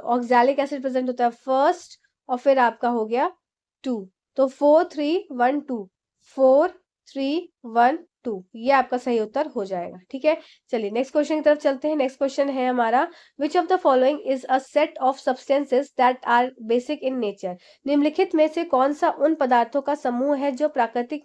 ऑक्सैलिक एसिड प्रेजेंट होता है फर्स्ट, और फिर आपका हो गया 2। तो 4 3 1 2, 4 3 1 2, ये आपका सही उत्तर हो जाएगा। ठीक है, चलिए नेक्स्ट क्वेश्चन की तरफ चलते हैं। नेक्स्ट क्वेश्चन है हमारा, which of the following is a set of substances that are basic in nature. निम्नलिखित में से कौन सा उन पदार्थों का समूह है जो प्रकृति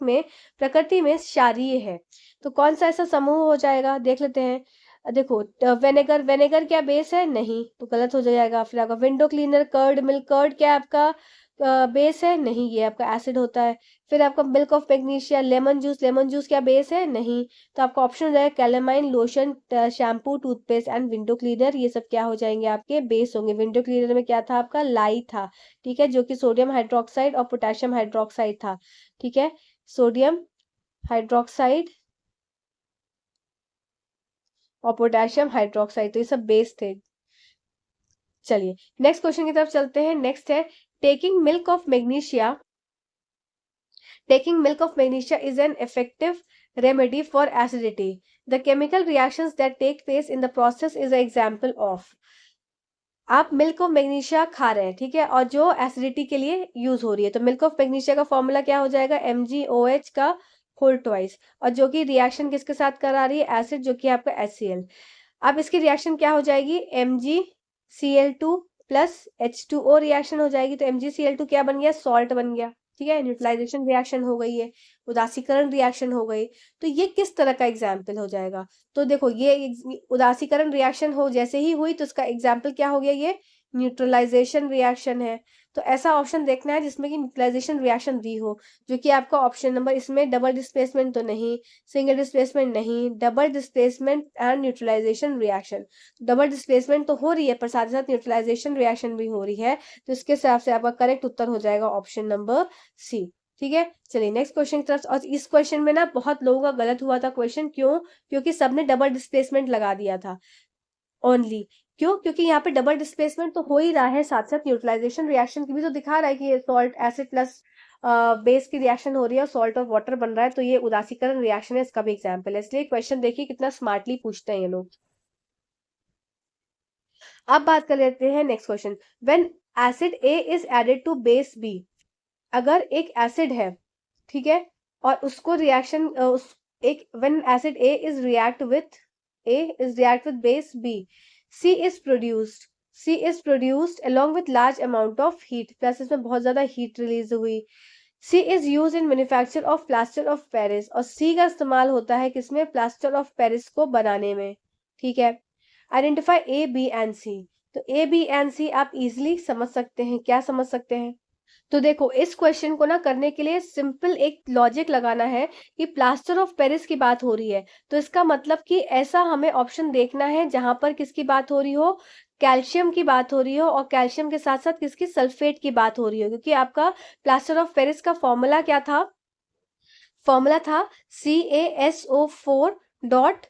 में क्षारीय है। तो कौन सा ऐसा समूह हो जाएगा, देख लेते हैं। देखो, वेनेगर क्या बेस है, नहीं, तो गलत हो जाएगा। फिर आपका window cleaner, curd milk, curd क्या आपका बेस है, नहीं, ये आपका एसिड होता है। फिर आपका milk of magnesia, lemon juice क्या बेस है, नहीं, तो आपका ऑप्शन हो जाएगा calamine, lotion, shampoo, toothpaste and window cleaner, ये सब क्या हो जाएंगे, आपके बेस होंगे। विंडो क्लीनर में क्या था, आपका लाई था, ठीक है, जो कि सोडियम हाइड्रोक्साइड और पोटेशियम हाइड्रोक्साइड था। ठीक है, सोडियम हाइड्रोक्साइड और पोटेशियम हाइड्रोक्साइड, तो ये सब बेस थे। चलिए नेक्स्ट क्वेश्चन की तरफ चलते हैं। नेक्स्ट है, taking milk of magnesia Taking milk of magnesia is an effective remedy for acidity. The chemical reactions that take place in the process is an example of. आप milk of magnesia खा रहे हैं, ठीक है, और जो acidity के लिए यूज हो रही है, तो मिल्क ऑफ मैग्नीशिया का फॉर्मूला क्या हो जाएगा, MgOH का होल ट्वाइस, और जो कि रिएक्शन किसके साथ करा रही है, एसिड, जो कि आपका HCl। अब इसकी रिएक्शन क्या हो जाएगी, MgCl2 प्लस H2O रिएक्शन हो जाएगी। तो MgCl2 क्या बन गया, सॉल्ट बन गया। ठीक है, न्यूट्रलाइजेशन रिएक्शन हो गई है, उदासीकरण रिएक्शन हो गई। तो ये किस तरह का एग्जाम्पल हो जाएगा, तो देखो ये उदासीकरण रिएक्शन हो जैसे ही हुई, तो इसका एग्जाम्पल क्या हो गया, ये न्यूट्रलाइजेशन रिएक्शन है। तो ऐसा ऑप्शन देखना है जिसमें कि न्यूट्रलाइजेशन रिएक्शन भी हो, जो कि आपका ऑप्शन नंबर, इसमें डबल डिस्प्लेसमेंट तो नहीं, सिंगल डिस्प्लेसमेंट नहीं, double displacement and neutralisation reaction. Double displacement तो हो रही है, पर साथ ही साथ न्यूट्रलाइजेशन रिएक्शन भी हो रही है, तो इसके हिसाब से आपका करेक्ट उत्तर हो जाएगा ऑप्शन नंबर सी। ठीक है, चलिए नेक्स्ट क्वेश्चन की तरफ। और इस क्वेश्चन में ना बहुत लोगों का गलत हुआ था क्वेश्चन, क्यों, क्योंकि सबने डबल डिस्प्लेसमेंट लगा दिया था ओनली। क्यों, क्योंकि यहाँ पे डबल डिस्प्लेसमेंट तो हो ही रहा है, साथ साथ न्यूट्रलाइजेशन रिएक्शन की भी तो दिखा रहा है कि सॉल्ट एसिड प्लस बेस की रिएक्शन हो रही है, सॉल्ट और वाटर बन रहा है, तो ये उदासीकरण रिएक्शन है, इसका भी एग्जाम्पल है। इसलिए क्वेश्चन देखिए कितना स्मार्टली पूछते हैं ये लोग। अब बात कर लेते हैं next question, when acid A is added to base B. अगर एक एसिड है, ठीक है, और उसको रिएक्शन उस एक when acid A is react with base B, C is produced along with large amount of heat, plus इसमें बहुत ज्यादा हीट रिलीज हुई। C is used in manufacture of plaster of Paris, और C का इस्तेमाल होता है किसमें, प्लास्टर ऑफ पेरिस को बनाने में। ठीक है, identify A, B and C। तो A, B and C आप इजिली समझ सकते हैं, क्या समझ सकते हैं, तो देखो इस क्वेश्चन को ना करने के लिए सिंपल एक लॉजिक लगाना है कि प्लास्टर ऑफ पेरिस की बात हो रही है, तो इसका मतलब कि ऐसा हमें ऑप्शन देखना है जहां पर किसकी बात हो रही हो, कैल्शियम की बात हो रही हो, और कैल्शियम के साथ साथ किसकी, सल्फेट की बात हो रही हो, क्योंकि आपका प्लास्टर ऑफ पेरिस का फॉर्मूला क्या था, फॉर्मूला था CaSO4 डॉट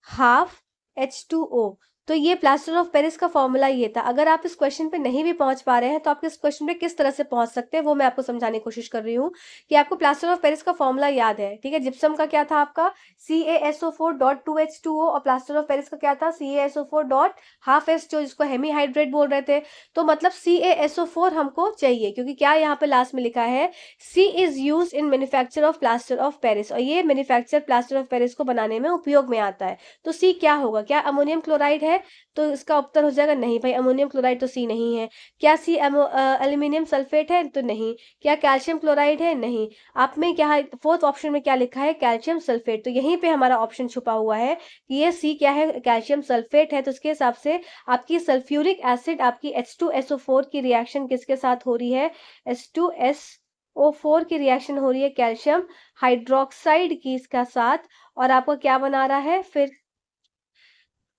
हाफ H2O। तो ये प्लास्टर ऑफ पेरिस का फॉर्मूला ये था। अगर आप इस क्वेश्चन पे नहीं भी पहुंच पा रहे हैं, तो आप इस क्वेश्चन पे किस तरह से पहुंच सकते हैं वो मैं आपको समझाने की कोशिश कर रही हूँ, कि आपको प्लास्टर ऑफ पेरिस का फॉर्मूला याद है। ठीक है, जिप्सम का क्या था आपका, CaSO4.2H2O, और प्लास्टर ऑफ पेरिस का क्या था, CaSO4 डॉट हाफ H2O, जिसको हेमीहाइड्रेट बोल रहे थे। तो मतलब CaSO4 हमको चाहिए, क्योंकि क्या यहाँ पे लास्ट में लिखा है, C is use in manufacture of plaster of Paris, और ये मैन्युफैक्चर प्लास्टर ऑफ पेरिस को बनाने में उपयोग में आता है। तो सी क्या होगा, क्या अमोनियम क्लोराइड है, तो इसका उत्तर हो जाएगा नहीं भाई, अमोनियम क्लोराइड तो सी नहीं है। क्या सी एल्यूमिनियम सल्फेट है, तो नहीं। क्या कैल्शियम क्लोराइड है, नहीं। आप में क्या है, फोर्थ ऑप्शन में क्या लिखा है, कैल्शियम सल्फेट, तो यहीं पे हमारा ऑप्शन छुपा हुआ है कि ये सी क्या है, कैल्शियम सल्फेट है। तो इसके हिसाब से आपकी सल्फ्यूरिक एसिड, आपकी H2SO4 की रिएक्शन किसके साथ हो रही है, H2SO4 की रिएक्शन हो रही है कैल्शियम हाइड्रोक्साइड की इसका साथ, और आपको क्या बना रहा है, फिर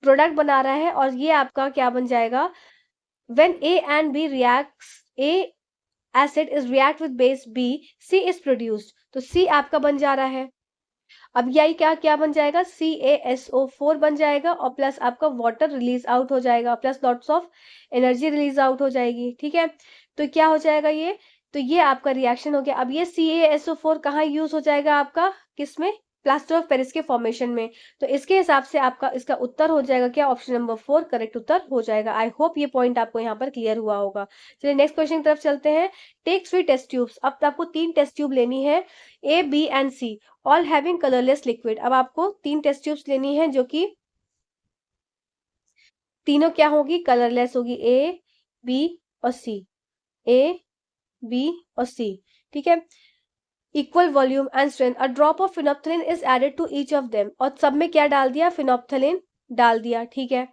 प्रोडक्ट बना रहा है, और ये आपका क्या बन जाएगा, when A and B reacts, A acid is react with base B, C is produced, तो C आपका बन जा रहा है। अब यही क्या क्या बन जाएगा, CaSO4 बन जाएगा, और प्लस आपका वाटर रिलीज आउट हो जाएगा, plus lots of energy release out हो जाएगी। ठीक है, तो क्या हो जाएगा ये, तो ये आपका रिएक्शन हो गया। अब ये CaSO4 कहाँ यूज हो जाएगा आपका, किसमें, प्लास्टर ऑफ पेरिस के फॉर्मेशन में। तो इसके हिसाब से आपका इसका उत्तर हो जाएगा क्या, ऑप्शन नंबर 4 करेक्ट उत्तर हो जाएगा। आई होप ये पॉइंट आपको यहाँ पर क्लियर हुआ होगा। चलिए नेक्स्ट क्वेश्चन की तरफ चलते हैं। Take 3 test tubes. अब आपको 3 टेस्ट ट्यूब लेनी है, A B and C, all having colourless liquid. अब आपको 3 टेस्ट ट्यूब्स लेनी है जो कि तीनों क्या होगी, कलरलेस होगी, ए बी और सी, ए बी और सी, ठीक है। Equal volume and strength, a drop of phenolphthalein is added to each of them, और सब में क्या डाल दिया, फिनोप्थलीन डाल दिया, ठीक है।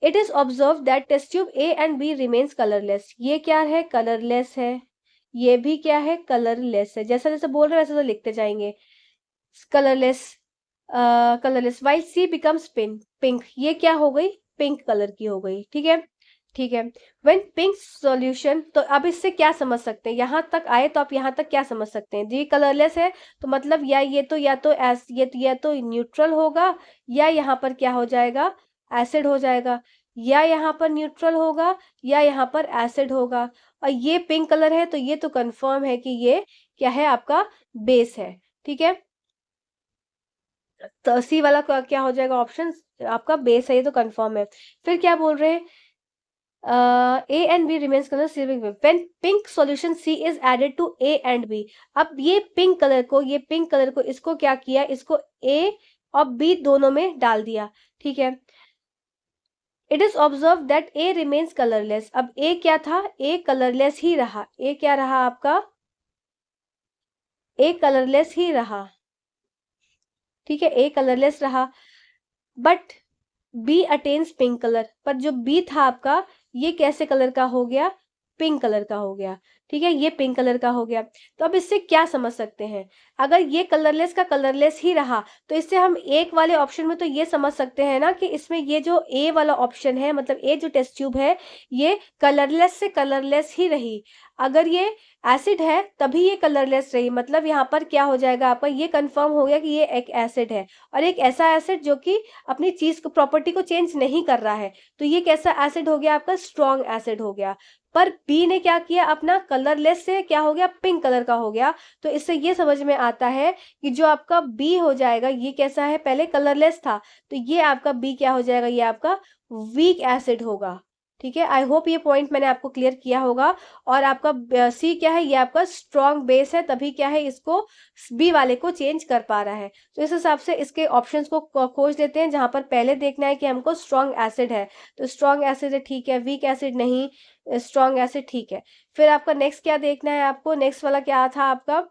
It is observe that test tube A and B remains colourless, ये क्या है, कलरलेस है, ये भी क्या है, कलरलेस है। जैसा जैसे बोल रहे हैं वैसे तो लिखते जाएंगे। कलरलेस, कलरलेस, वाइल सी बिकम्स पिंक, पिंक, ये क्या हो गई, पिंक कलर की हो गई, ठीक है, ठीक है। व्हेन पिंक सॉल्यूशन, तो अब इससे क्या समझ सकते हैं, यहां तक आए तो आप यहां तक क्या समझ सकते हैं, जी कलरलेस है तो मतलब या तो एस या तो न्यूट्रल होगा, या यहाँ पर क्या हो जाएगा, एसिड हो जाएगा, या यहाँ पर न्यूट्रल होगा, या यहाँ पर एसिड होगा। और ये पिंक कलर है तो ये तो कंफर्म है कि ये क्या है, आपका बेस है, ठीक है। तो सी वाला क्या हो जाएगा, ऑप्शन आपका बेस है, ये तो कंफर्म है। फिर क्या बोल रहे हैं, A and B remains colour सिल्विंग when pink solution C is added to A and B. अब ये पिंक कलर को इसको क्या किया, इसको ए और बी दोनों में डाल दिया, ठीक है। It is observe that A remains colourless, अब ए क्या था, ए कलरलेस ही रहा, ए क्या रहा आपका, ए कलरलेस ही रहा, ठीक है, ए कलरलेस रहा। But B attains pink colour, पर जो बी था आपका ये कैसे कलर का हो गया, पिंक कलर का हो गया, ठीक है, ये पिंक कलर का हो गया। तो अब इससे क्या समझ सकते हैं, अगर ये कलरलेस का कलरलेस ही रहा तो इससे हम एक वाले ऑप्शन में तो ये समझ सकते हैं ना कि इसमें ये जो ए वाला ऑप्शन है, मतलब ए जो टेस्ट ट्यूब है ये कलरलेस से कलरलेस ही रही। अगर ये एसिड है तभी ये कलरलेस रही, मतलब यहाँ पर क्या हो जाएगा आपका, ये कंफर्म हो गया कि ये एक एसिड है, और एक ऐसा एसिड जो कि अपनी चीज को प्रॉपर्टी को चेंज नहीं कर रहा है। तो ये कैसा एसिड हो गया आपका, स्ट्रॉन्ग एसिड हो गया। पर बी ने क्या किया, अपना कलरलेस से क्या हो गया, पिंक कलर का हो गया। तो इससे ये समझ में आता है कि जो आपका बी हो जाएगा ये कैसा है, पहले कलरलेस था तो ये आपका बी क्या हो जाएगा, ये आपका वीक एसिड होगा, ठीक है। आई होप ये पॉइंट मैंने आपको क्लियर किया होगा। और आपका सी क्या है, ये आपका स्ट्रॉन्ग बेस है, तभी क्या है इसको बी वाले को चेंज कर पा रहा है। तो इस हिसाब से इसके ऑप्शंस को खोज लेते हैं, जहां पर पहले देखना है कि हमको स्ट्रॉन्ग एसिड है, तो स्ट्रॉन्ग एसिड है, ठीक है, वीक एसिड नहीं, स्ट्रॉन्ग एसिड, ठीक है। फिर आपका नेक्स्ट क्या देखना है, आपको नेक्स्ट वाला क्या था आपका,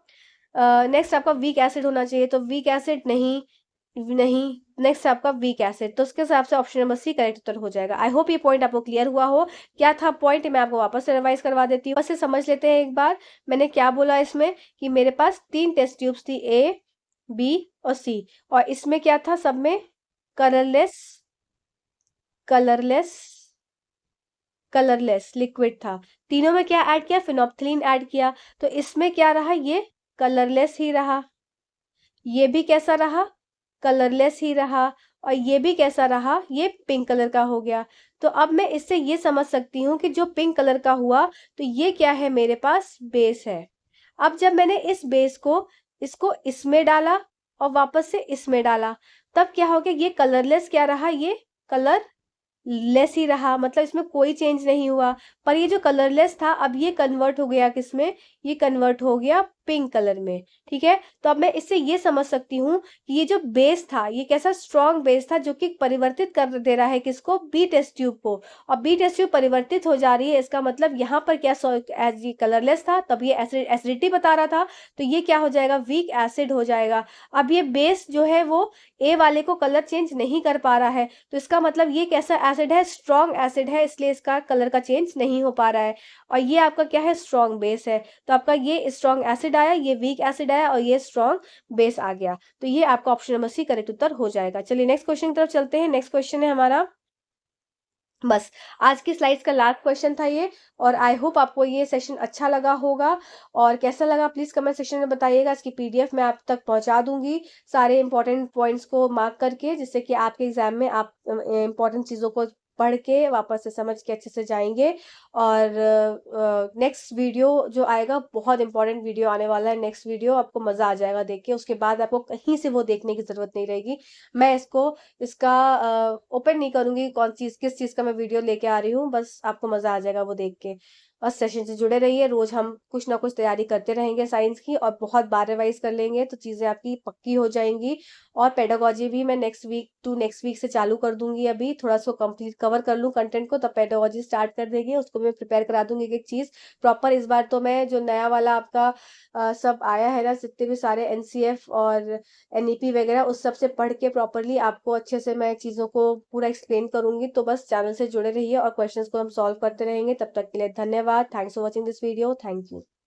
नेक्स्ट आपका वीक एसिड होना चाहिए, तो वीक एसिड नहीं, नहीं, नेक्स्ट आपका वीक एसिड, तो उसके हिसाब से ऑप्शन नंबर सी करेक्ट उत्तर हो जाएगा। आई होप ये पॉइंट आपको क्लियर हुआ हो। क्या था पॉइंट, मैं आपको वापस से रिवाइज करवा देती हूँ, बस से समझ लेते हैं एक बार। मैंने क्या बोला इसमें कि मेरे पास 3 टेस्ट ट्यूब्स थी, ए बी और सी, और इसमें क्या था, सब में कलरलेस, कलरलेस, कलरलेस लिक्विड था। तीनों में क्या ऐड किया, फिनोप्थलीन ऐड किया, तो इसमें क्या रहा, ये कलरलेस ही रहा, ये भी कैसा रहा, कलरलेस ही रहा, और ये भी कैसा रहा, ये पिंक कलर का हो गया। तो अब मैं इससे ये समझ सकती हूँ कि जो पिंक कलर का हुआ तो ये क्या है, मेरे पास बेस है। अब जब मैंने इस बेस को इसको इसमें डाला और वापस से इसमें डाला, तब क्या हो गया, ये कलरलेस क्या रहा, ये कलर लेस ही रहा, मतलब इसमें कोई चेंज नहीं हुआ। पर ये जो कलरलेस था अब ये कन्वर्ट हो गया किसमें, ये कन्वर्ट हो गया पिंक कलर में, ठीक है। तो अब मैं इससे ये समझ सकती हूँ कि ये जो बेस था ये कैसा स्ट्रॉन्ग बेस था, जो कि परिवर्तित कर दे रहा है किसको, बी टेस्ट ट्यूब को, और बी टेस्ट ट्यूब परिवर्तित हो जा रही है, इसका मतलब यहाँ पर क्या, एज ये कलरलेस था तब ये एसिडिटी बता रहा था, तो ये क्या हो जाएगा, वीक एसिड हो जाएगा। अब ये बेस जो है वो ए वाले को कलर चेंज नहीं कर पा रहा है, तो इसका मतलब ये कैसा एसिड है, स्ट्रॉन्ग एसिड है, इसलिए इसका कलर का चेंज नहीं हो पा रहा है। और ये आपका क्या है, स्ट्रॉन्ग बेस है, तो आपका ये स्ट्रॉन्ग एसिड आया, ये वीक एसिड आया, और ये स्ट्रॉन्ग बेस आ गया। तो ये आपका ऑप्शन नंबर सी करेक्ट उत्तर हो जाएगा। चलिए नेक्स्ट क्वेश्चन की तरफ चलते हैं। नेक्स्ट क्वेश्चन है हमारा, बस आज की स्लाइड्स का लास्ट क्वेश्चन था ये, और आई होप आपको ये सेशन अच्छा लगा होगा, और कैसा लगा प्लीज कमेंट सेक्शन में बताइएगा। इसकी पीडीएफ मैं आप तक पहुंचा दूंगी सारे इंपॉर्टेंट पॉइंट्स को मार्क करके, जिससे कि आपके एग्जाम में आप इंपॉर्टेंट चीजों को पढ़ के वापस से समझ के अच्छे से जाएंगे। और नेक्स्ट वीडियो जो आएगा, बहुत इंपॉर्टेंट वीडियो आने वाला है नेक्स्ट वीडियो, आपको मज़ा आ जाएगा देख के। उसके बाद आपको कहीं से वो देखने की ज़रूरत नहीं रहेगी। मैं इसका ओपन नहीं करूँगी कौन चीज़ किस चीज़ का मैं वीडियो लेके आ रही हूँ, बस आपको मज़ा आ जाएगा वो देख के। बस सेशन से जुड़े रहिए, रोज़ हम कुछ ना कुछ तैयारी करते रहेंगे साइंस की, और बहुत बार रिवाइज़ कर लेंगे तो चीज़ें आपकी पक्की हो जाएँगी। और पेडागोजी भी मैं नेक्स्ट वीक से चालू कर दूँगी, अभी थोड़ा सा कंप्लीट कवर कर लूँ कंटेंट को, तब पेडागोजी स्टार्ट कर देंगे, उसको मैं प्रिपेयर करा दूँगी एक-एक चीज़ प्रॉपर। इस बार तो मैं जो नया वाला आपका सब आया है ना, जितने भी सारे एनसीएफ और एनईपी वगैरह, उस सब से पढ़ के प्रॉपर्ली आपको अच्छे से मैं चीज़ों को पूरा एक्सप्लेन करूँगी। तो बस चैनल से जुड़े रहिए और क्वेश्चंस को हम सॉल्व करते रहेंगे। तब तक के लिए धन्यवाद। Thanks for watching this video. Thank you.